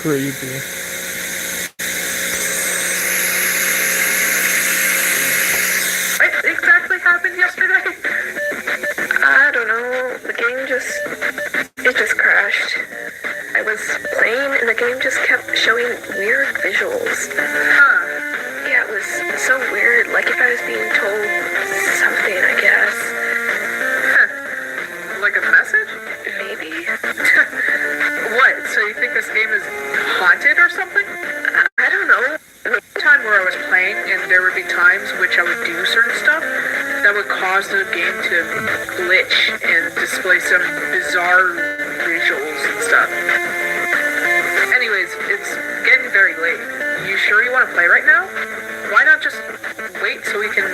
Creepy. What exactly happened yesterday? I don't know. The game it just crashed. I was playing and the game just kept showing weird visuals. Huh. Yeah, it was so weird. Like if I was being told something, I guess. Like a message? Maybe. What? So you think this game is haunted or something? I don't know. Time where I was playing and there would be times which I would do certain stuff that would cause the game to glitch and display some bizarre visuals and stuff. Anyways, it's getting very late. You sure you want to play right now? Why not just wait so we can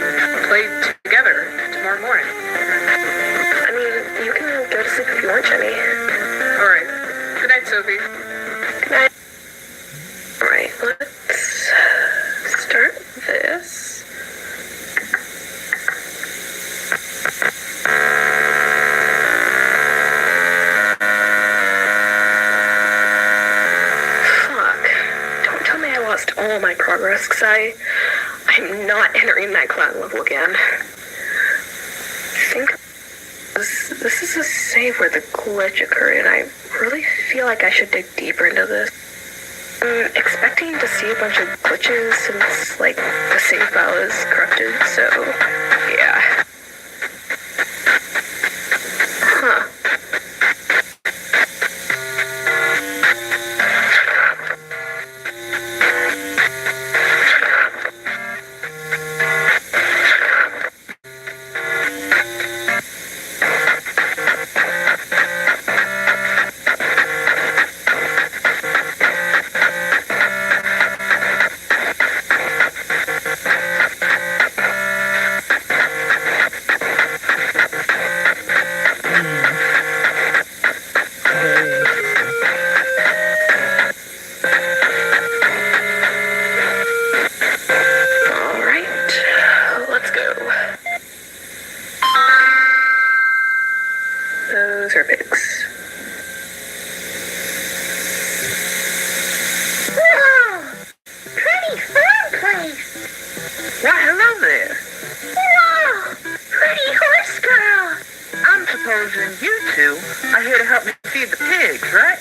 play together tomorrow morning? I mean, you can go to sleep if you want, Jenny. Alright. Good night, Sophie. Good night. Alright, let's start this. Fuck. Don't tell me I lost all my progress, because I'm not entering that clown level again. I think this is a save where the glitch occurred, and I really feel like I should dig deeper into this. I'm expecting to see a bunch of glitches since, like, the save file is corrupted, so, yeah. Huh. Those are pigs. Whoa! Pretty fun place. Why, hello there. Whoa! Pretty horse girl. I'm supposing you two are here to help me feed the pigs, right?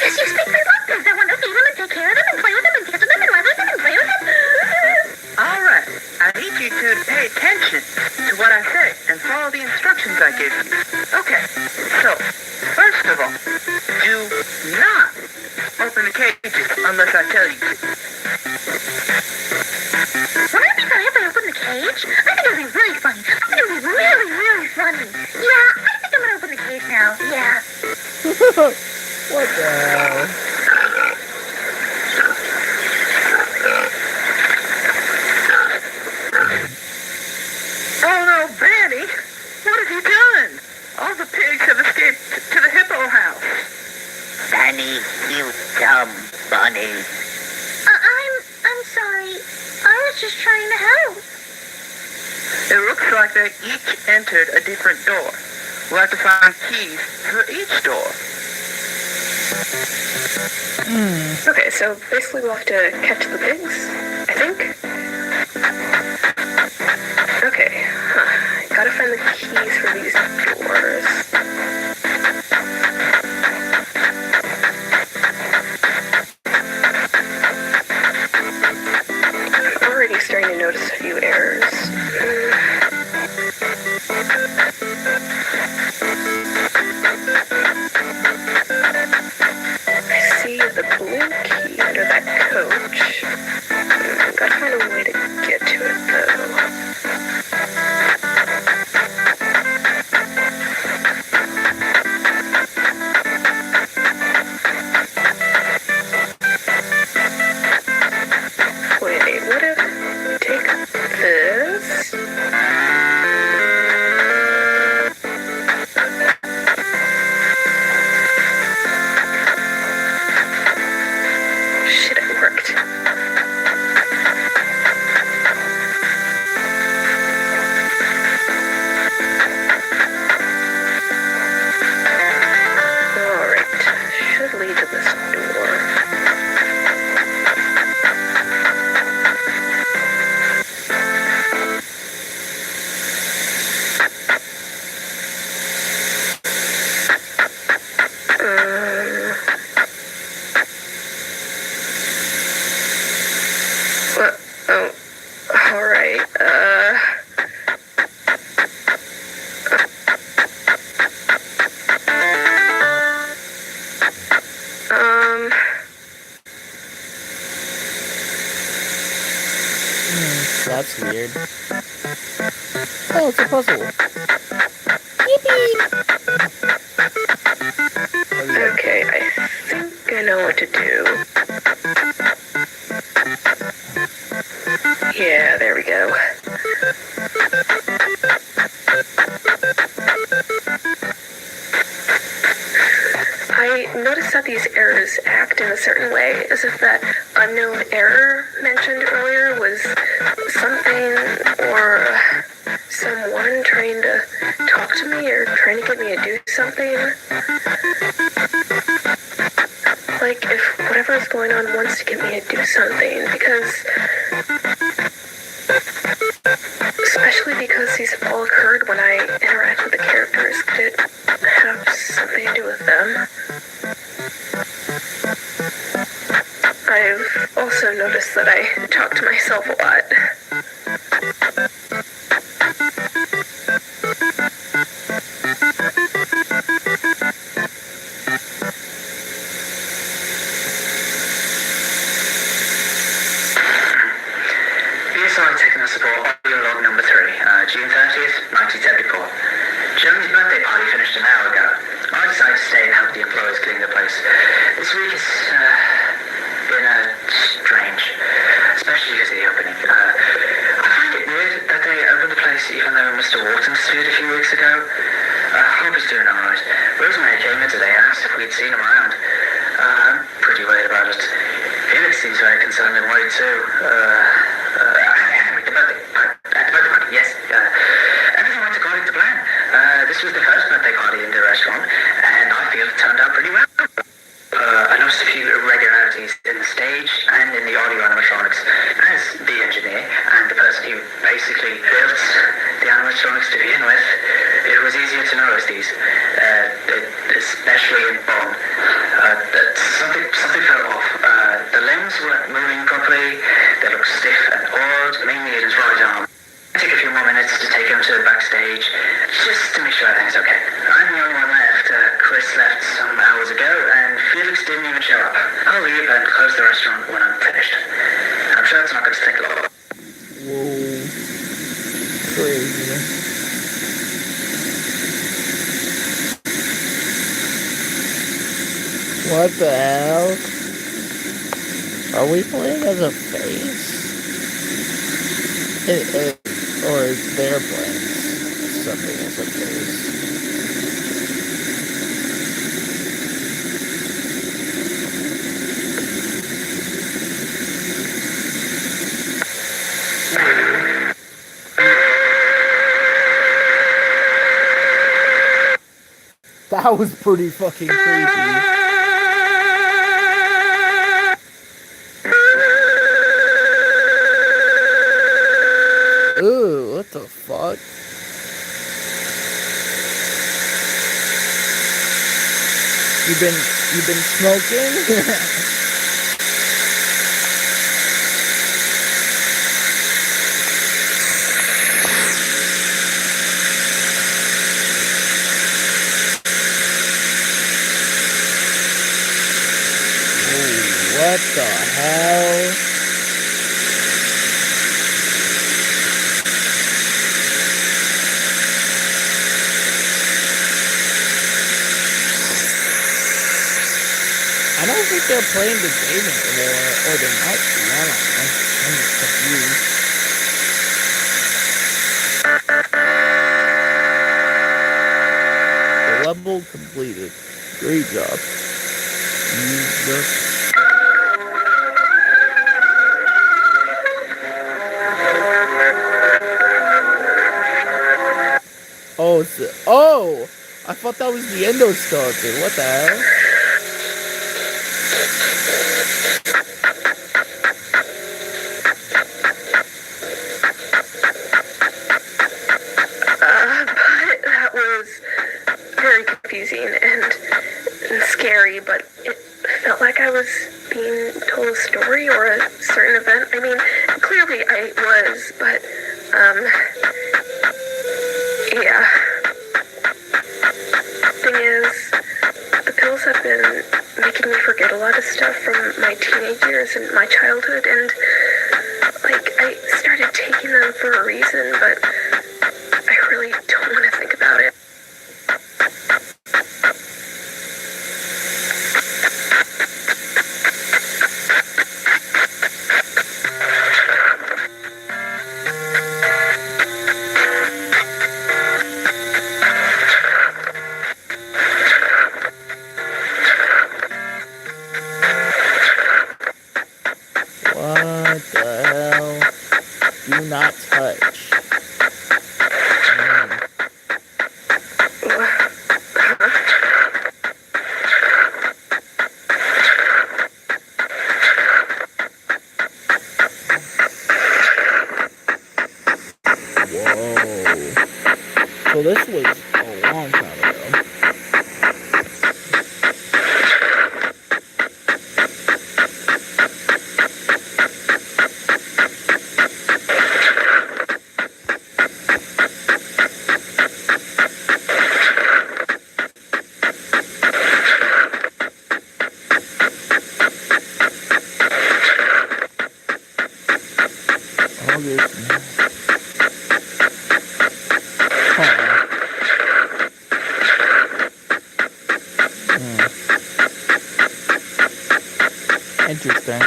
Yes, you speak my language. I want to feed them and take care of them and play with them and kiss them and love them and play with them. All right. I need you two to pay attention to what I say and follow the instructions I give you. Okay. So, first of all, do not open the cages unless I tell you to. What happens if I open the cage? I think it'll be really funny. I think it'll be really, really funny. Yeah, I think I'm gonna open the cage now. Yeah. What the hell? Oh no, Benny! What have you done? All the pigs have escaped to the hippo house. Bunny, you dumb bunny. I'm sorry. I was just trying to help. It looks like they each entered a different door. We'll have to find keys for each door. Okay, so basically we'll have to catch the pigs, I think. Okay, gotta find the keys for these doors. I'm already starting to notice a few errors. I see the blue key under that coach. Gotta find a way to get to it, though. weird. Oh, it's a puzzle. Yippee! Okay, I think I know what to do. Yeah, there we go. I noticed that these errors act in a certain way, as if that unknown error mentioned earlier was something or someone trying to talk to me or trying to get me to do something. Like if whatever is going on wants to get me to do something, especially because these have all occurred when I interact with the characters. Could it have something to do with them? I've also noticed that I talk to myself a lot. BSI Technical Support, audio log number 3, June 30th, 1974. Jeremy's birthday party finished an hour ago. I decided to stay and help the employees clean the place. This week has been strange, especially because of the opening. I find it weird that they opened the place even though Mr. Walton disappeared a few weeks ago. Hope he's doing alright. Rosemary came in today and asked if we'd seen him around. I'm pretty worried about it. Felix seems very concerned and worried too. The birthday party, yes. Everything went according to plan. This was the first birthday party in the restaurant, and I feel it turned out pretty well. I noticed a few irregularities in the stage and in the audio animatronics. As the engineer and the person who basically built the animatronics to begin with, it was easier to notice these, especially in Bone. Something fell off. The limbs weren't moving properly. They looked stiff and odd, mainly in his right arm. It took a few more minutes to take him to the backstage, just to make sure everything's okay. I'm the only one left. Chris left some hours ago, and Felix didn't even show up. I'll leave and close the restaurant when I'm finished. I'm sure it's not going to take long. Whoa. Crazy. What the hell? Are we playing as a face? Or is their playing something as a face? That was pretty fucking creepy. Ooh, what the fuck? You've been smoking? What the hell? I don't think they're playing the game anymore, or they might be, I don't know. I'm just confused. The level completed. Great job. Jesus. Oh, I thought that was the endoskeleton. What the hell? But that was very confusing and scary, but it felt like I was being told a story or a certain event. I mean, clearly I was, but, yeah. Thing is, the pills have been making me forget a lot of stuff from my teenage years and my childhood, and, like, I started taking them for a reason, but I really don't want to think about it. What the hell? Do not touch. Whoa. So this was a long time ago. Interesting.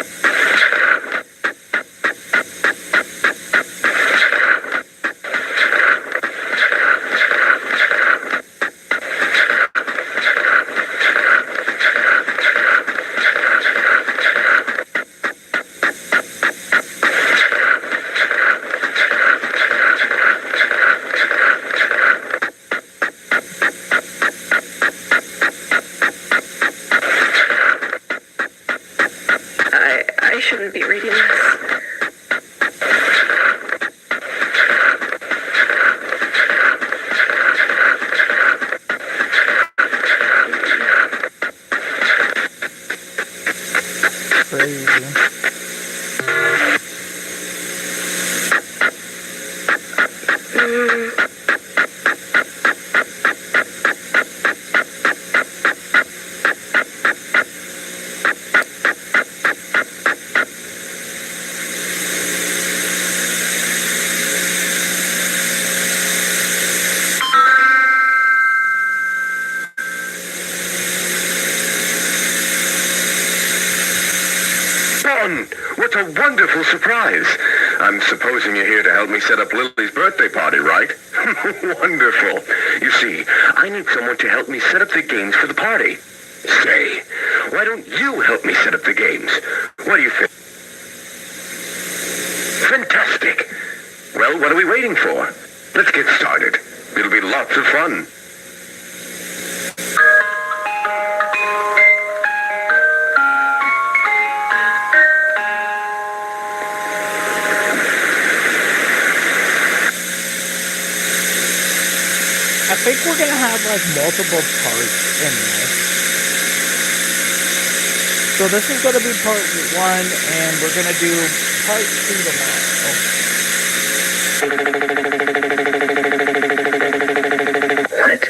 I shouldn't be reading this. Crazy. What a wonderful surprise. I'm supposing you're here to help me set up Lily's birthday party, right? Wonderful. You see, I need someone to help me set up the games for the party. Say, why don't you help me set up the games? What do you think? Fantastic. Well, what are we waiting for? Let's get started. It'll be lots of fun. I think we're gonna have like multiple parts in this. So this is gonna be part 1, and we're gonna do part 2 tomorrow. What?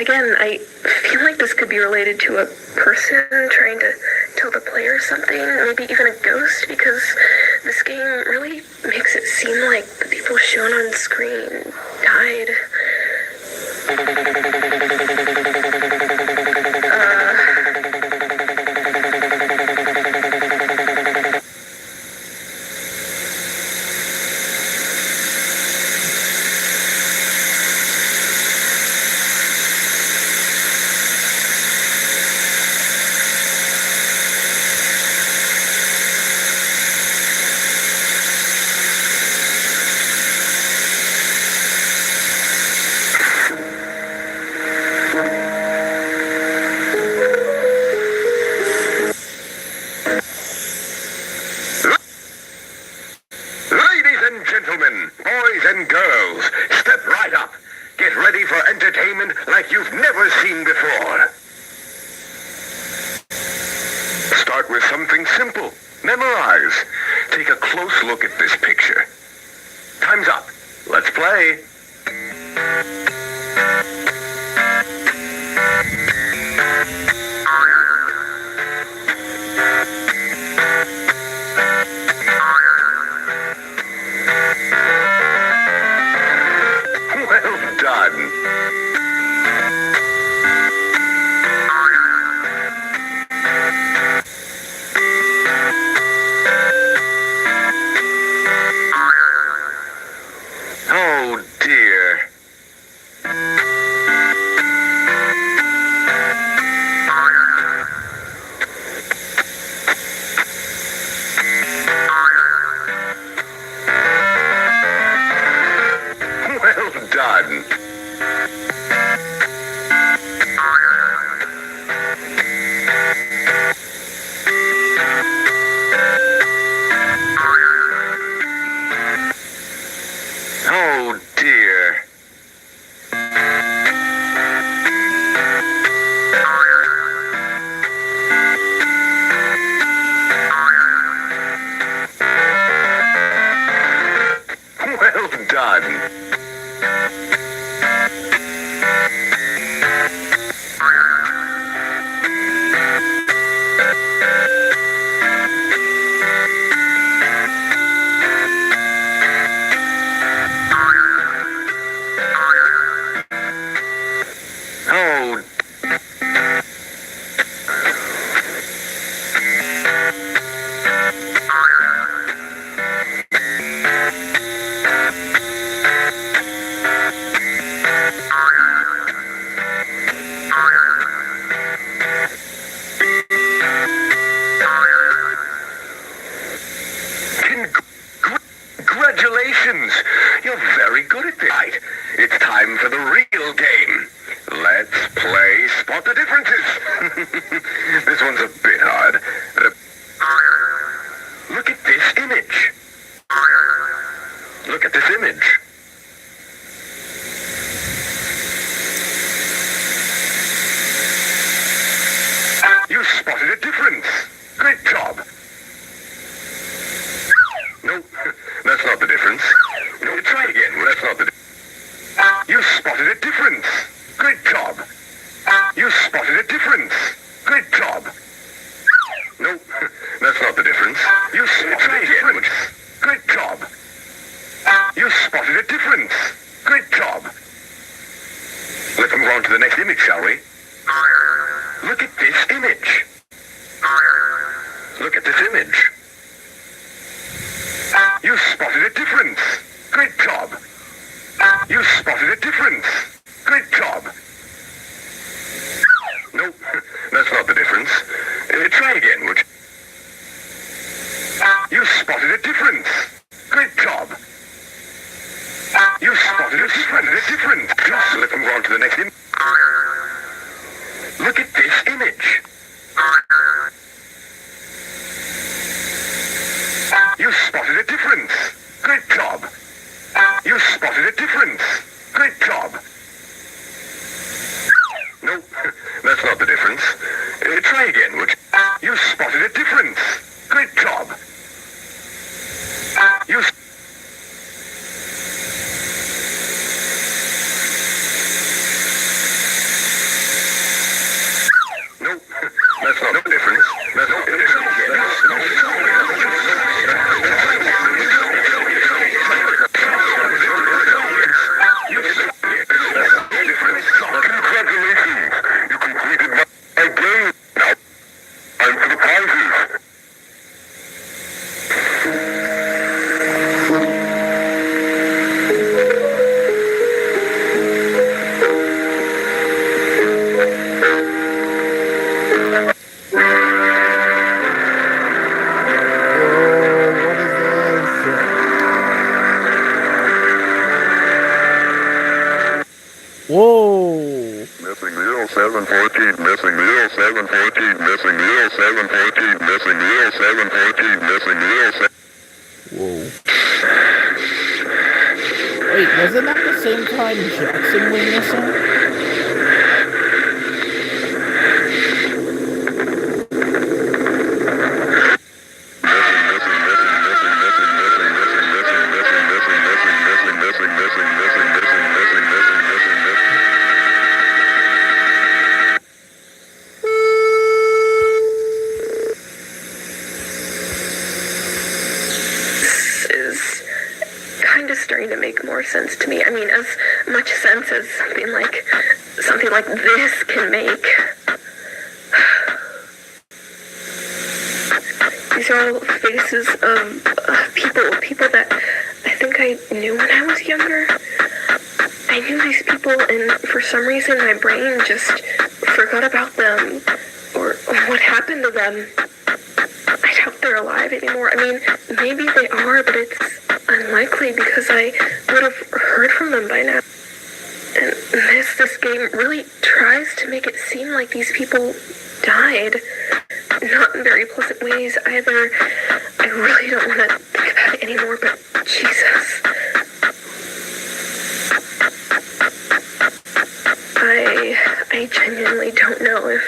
Again, I feel like this could be related to a person trying to tell the player something, maybe even a ghost, because this game really makes it seem like the people shown on screen died. Gentlemen, boys and girls, step right up. Get ready for entertainment like you've never seen before. Start with something simple. Memorize. Take a close look at this picture. Time's up. Let's play. garden. Oh, congratulations! You're very good at this. Right. It's time for the real game. Let's play Spot the Differences. This one's a bit hard. But look at this image. Look at this image. You spotted a difference. Great job. No, that's not the difference. No, try again. That's not the difference. You spotted a difference. Great job. You spotted a difference. Great job. No, that's not the difference. You spotted a difference. Great job. You spotted a difference. Great job. Let's move on to the next image, shall we? Look at this image. Look at this image. You spotted a difference. Great job. You spotted a difference. Great job. No, that's not the difference. Try again, would you? You spotted a difference. Great job. You spotted a difference. Just let's move on to the next image. Look at this image. You spotted a difference. Great job. You spotted a difference. Great job. No, that's not the difference. Try again, would you? You spotted a difference. Great job. You... No, that's not the difference. That's not the difference. Congratulations! You completed my game. Now, time for the prizes. Whoa! Missing 0714, missing 0714, missing 0714, missing 0714, missing 07. Whoa. Wait, wasn't that the same time Jackson went missing? Starting to make more sense to me. I mean, as much sense as something like this can make. These are all faces of people that I think I knew when I was younger. I knew these people, and for some reason my brain just forgot about them or what happened to them. I doubt they're alive anymore. I mean, maybe they are, but it's unlikely because I would have heard from them by now. And this game really tries to make it seem like these people died. Not in very pleasant ways either. I really don't want to think about it anymore, but Jesus. I genuinely don't know if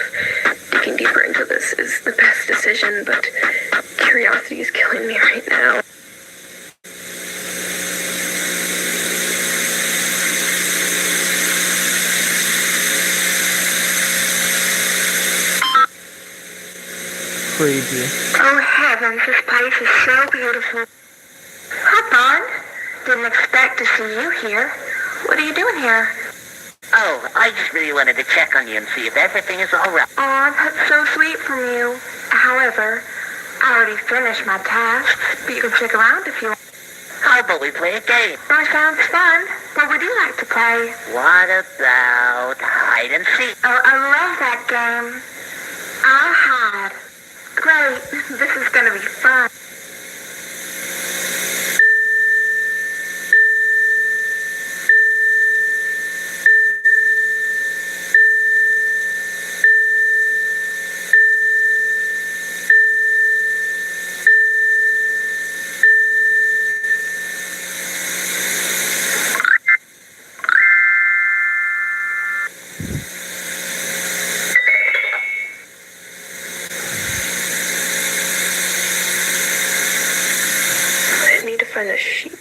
digging deeper into this is the best decision, but curiosity is killing me right now. creepy. Oh heavens, this place is so beautiful. Hop on. Didn't expect to see you here. What are you doing here? Oh, I just really wanted to check on you and see if everything is all right. Aw, that's so sweet from you. However, I already finished my tasks, but you can stick around if you want. How about we play a game? That sounds fun. What would you like to play? What about hide and seek? Oh, I love that game. I'll hide. Great. This is gonna be fun. I need to find a sheep.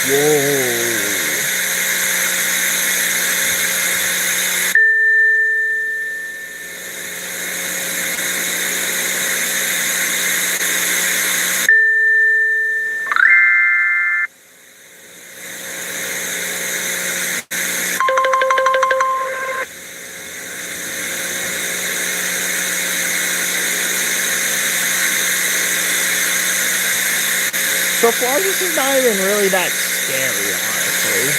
Whoa. So far, this is not even really that scary, honestly.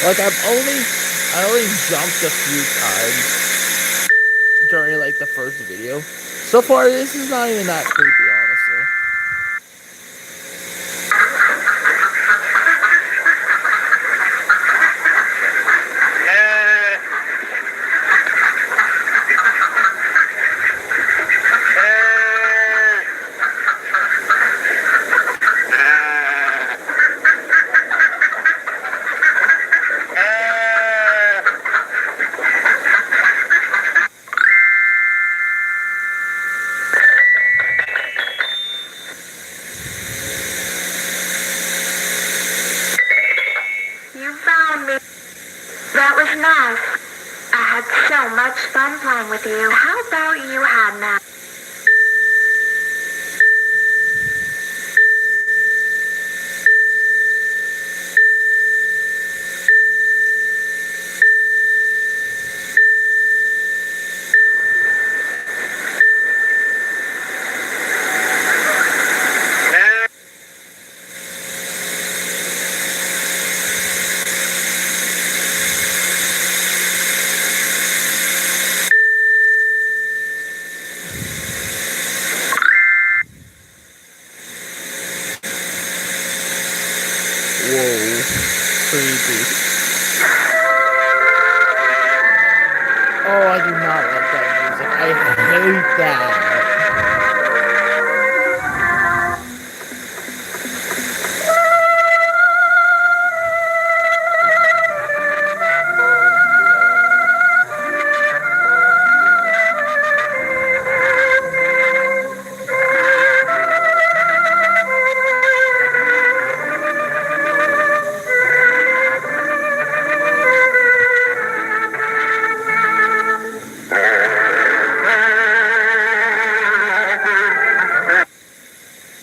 Like, I only jumped a few times during, like, the first video. So far, this is not even that creepy, honestly. You found me. That was nice. I had so much fun playing with you. How about you hide now? Whoa. Creepy. Oh, I do not like that music. I hate that.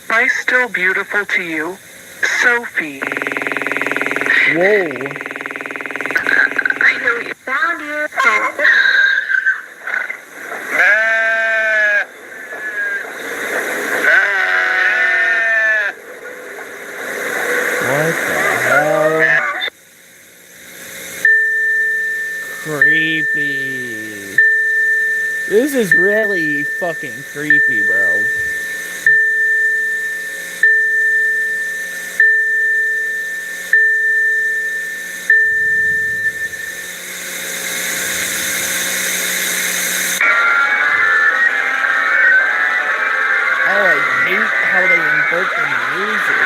Am I still beautiful to you? Sophie. Whoa. I know you found you. What the hell? Creepy. This is really fucking creepy, bro. hate how they invert the music.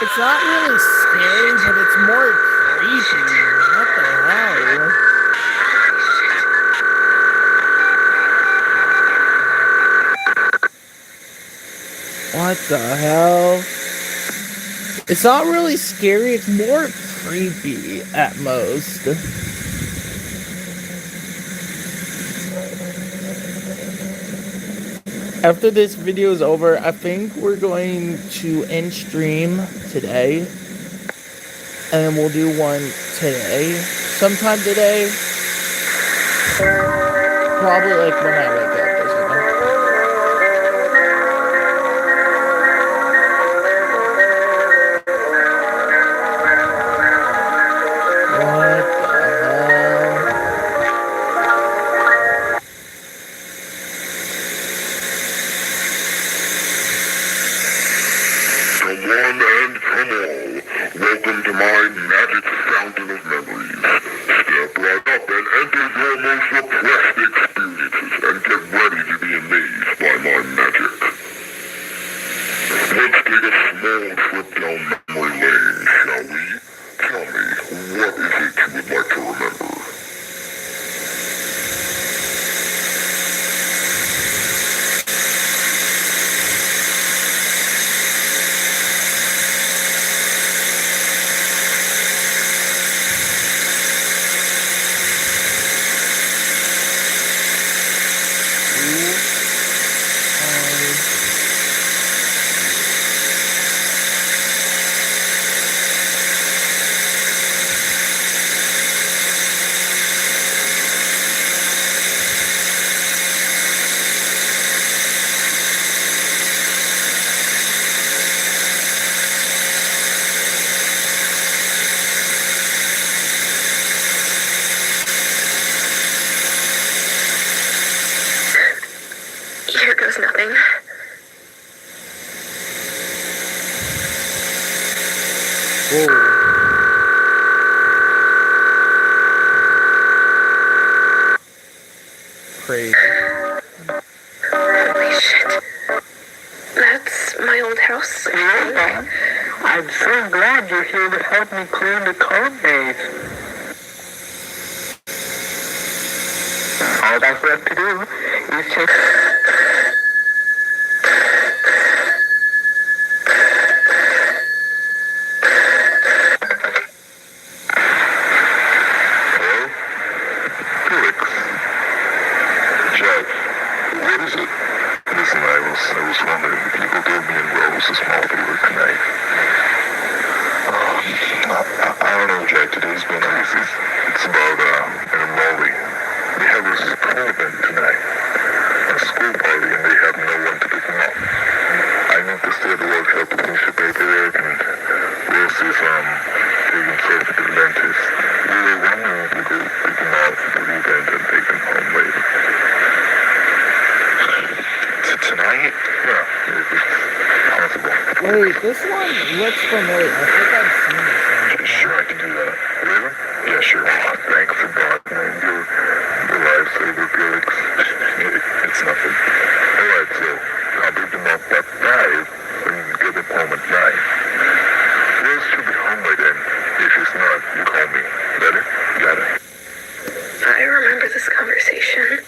It's not really scary, but it's more creepy. What the hell? What the hell? It's not really scary, it's more creepy at most. After this video is over, I think we're going to end stream today. And then we'll do one today. Sometime today. Probably like when I wake up or something. What the hell? Come one and come all. Welcome to my magic fountain of memories. Step right up and enter your most repressed experiences and get ready to be amazed by my magic. Let's take a small trip down memory lane, shall we? Tell me, what is it you would like to remember? Here goes nothing. Whoa. Crazy. Holy shit. That's my old house. Yeah, I'm so glad you're here to help me clean the code base. All that's left to do is take... Wait, this one looks familiar. I think I've seen this one. Sure, I can do that. Really? Yeah, sure. Oh, thanks for partnering your lifesaver, Felix. It's nothing. Alright, so I'll pick them up at 5 and get them home at 9. Rose should be home by then. If she's not, you call me. Better? Got it. I remember this conversation.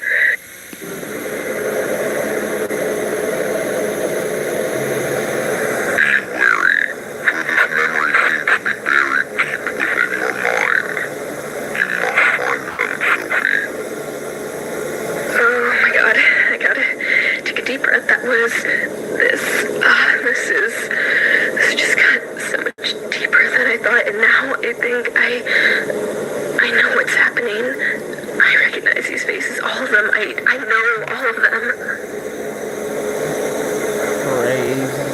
This just got so much deeper than I thought, and now I think I know what's happening. I recognize these faces, all of them. I know all of them. Crazy.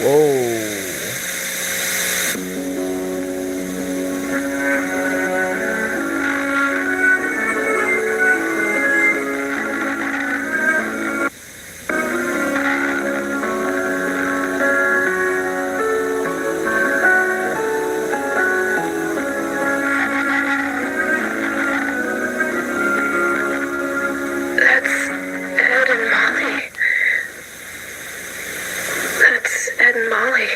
Whoa. That's Ed and Molly. That's Ed and Molly.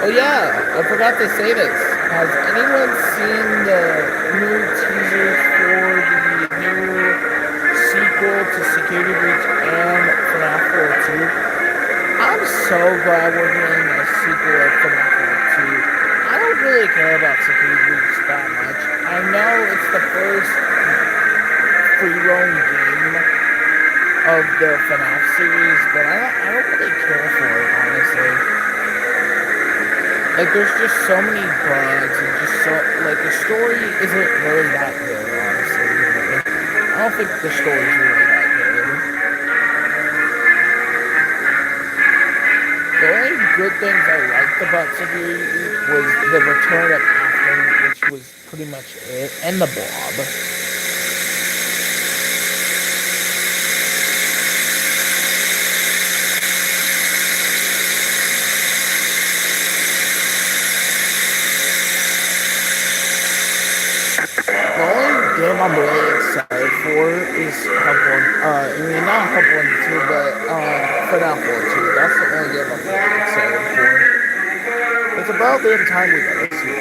Oh yeah, I forgot to say this. Has anyone seen the new teasers for the new sequel to Security Breach and FNAF 4 2? I'm so glad we're getting a sequel of FNAF 4 2. I don't really care about Security Breach that much. I know it's the first free-roam game of the FNAF series, but I don't really care for it, honestly. Like, there's just so many bugs, and just so, like, the story isn't really that good, honestly. I don't think the story's really that good. The only good things I liked about Security was the return of Afton, which was pretty much it, and the Blob. The only game I'm really excited for is not Help 1 2, but FNAF 4 2. That's the only game I'm really excited for. It's about damn time we got to see it.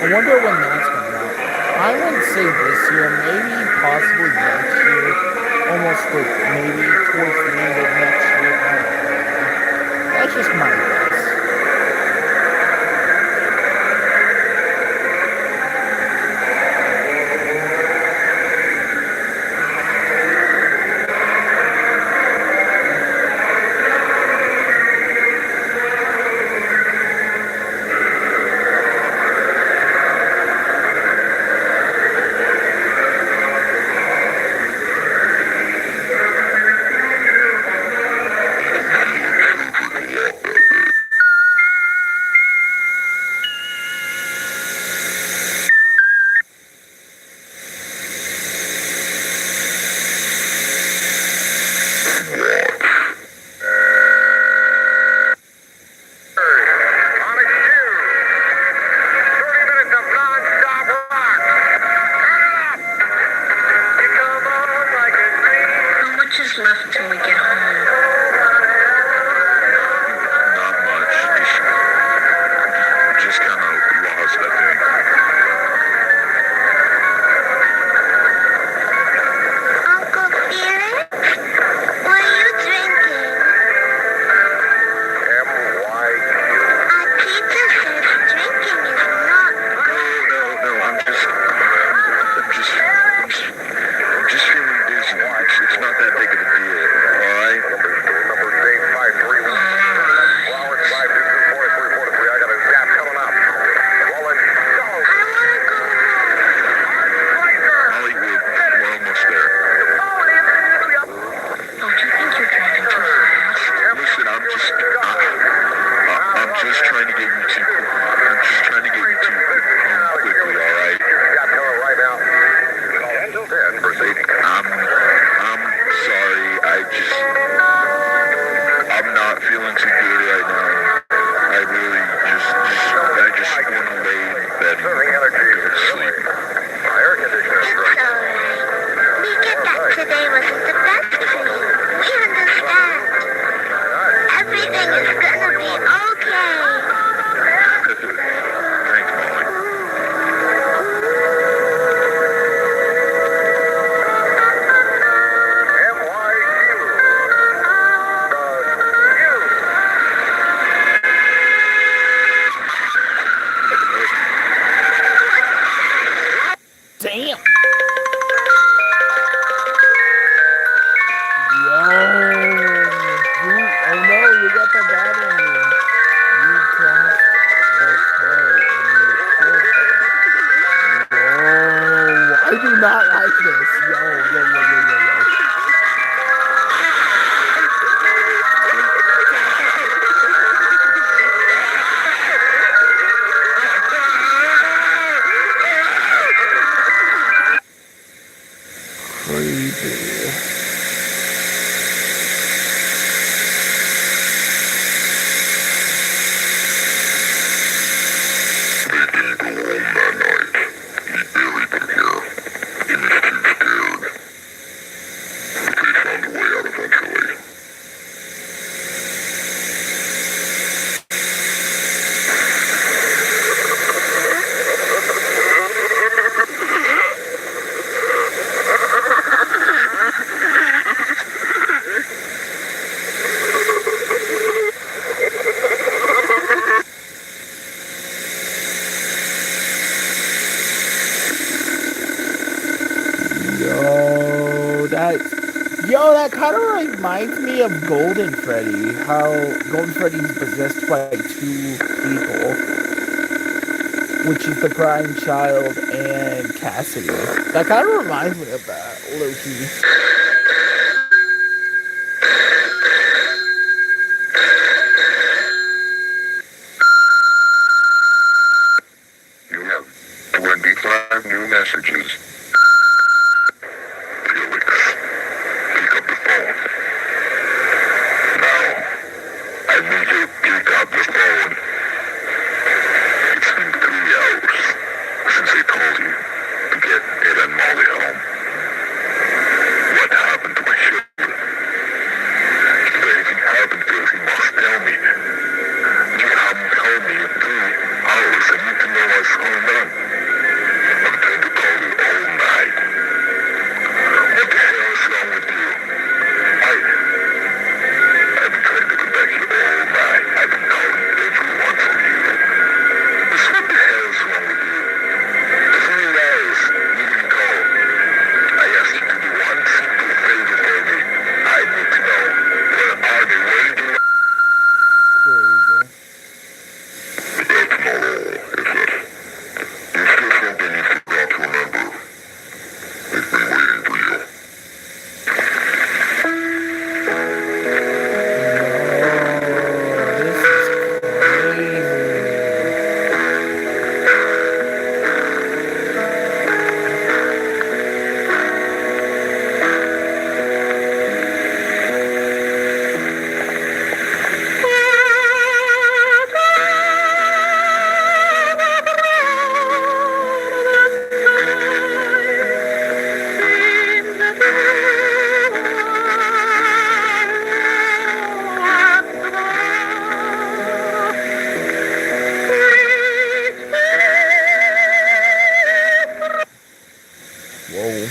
I wonder when that's coming out. I wouldn't say this year, maybe possibly next year. Almost like maybe towards the end of next year. I don't know. That's just my guess. It's not that big of a deal. Yo, that kind of reminds me of Golden Freddy. How Golden Freddy's possessed by two people, which is the Crying Child and Cassidy. That kind of reminds me of that, low-key. You have 25 new messages. Felix, pick up the phone. Now, I need you to pick up the phone. It's been 3 hours since I told you to get Ed and Molly home. What happened to my children? If anything happened, Felix, you must tell me. You haven't told me in 3 hours. I need to know what's going on. I'm trying to call you all night. What the hell is wrong with you? I've been trying to contact you all night. I've been calling everyone from you. Just what the hell is wrong with you? 3 hours, you didn't call. I asked you to do one simple favor for me. I need to know, where are they waiting? Crazy. That's not all, is it? There's still something you forgot to remember. They've been waiting for you. This is crazy. Whoa.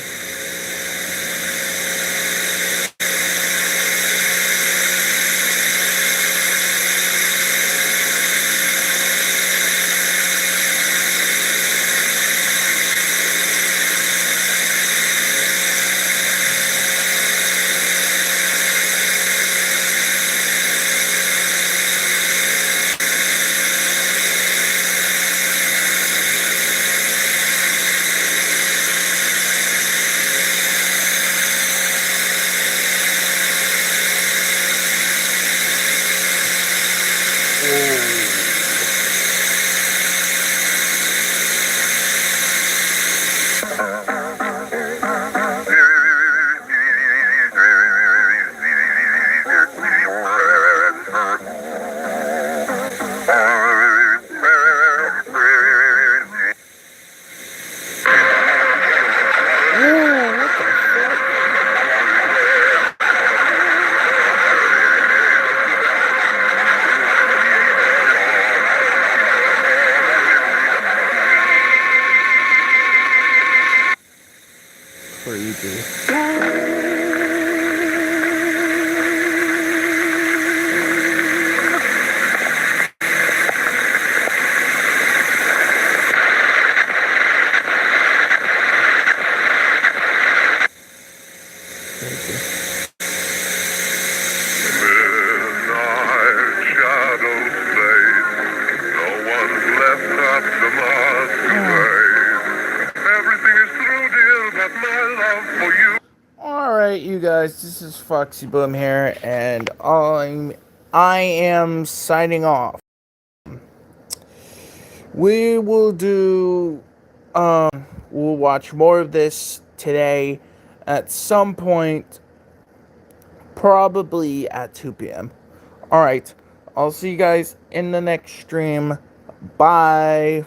Creepy. Midnight shadows fade. No one's left up the masquerade. Everything is through, dear, but my love for you. Alright, you guys, this is Foxy Boom here, and I am signing off. We will do, we'll watch more of this today at some point, probably at 2 p.m. Alright, I'll see you guys in the next stream. Bye.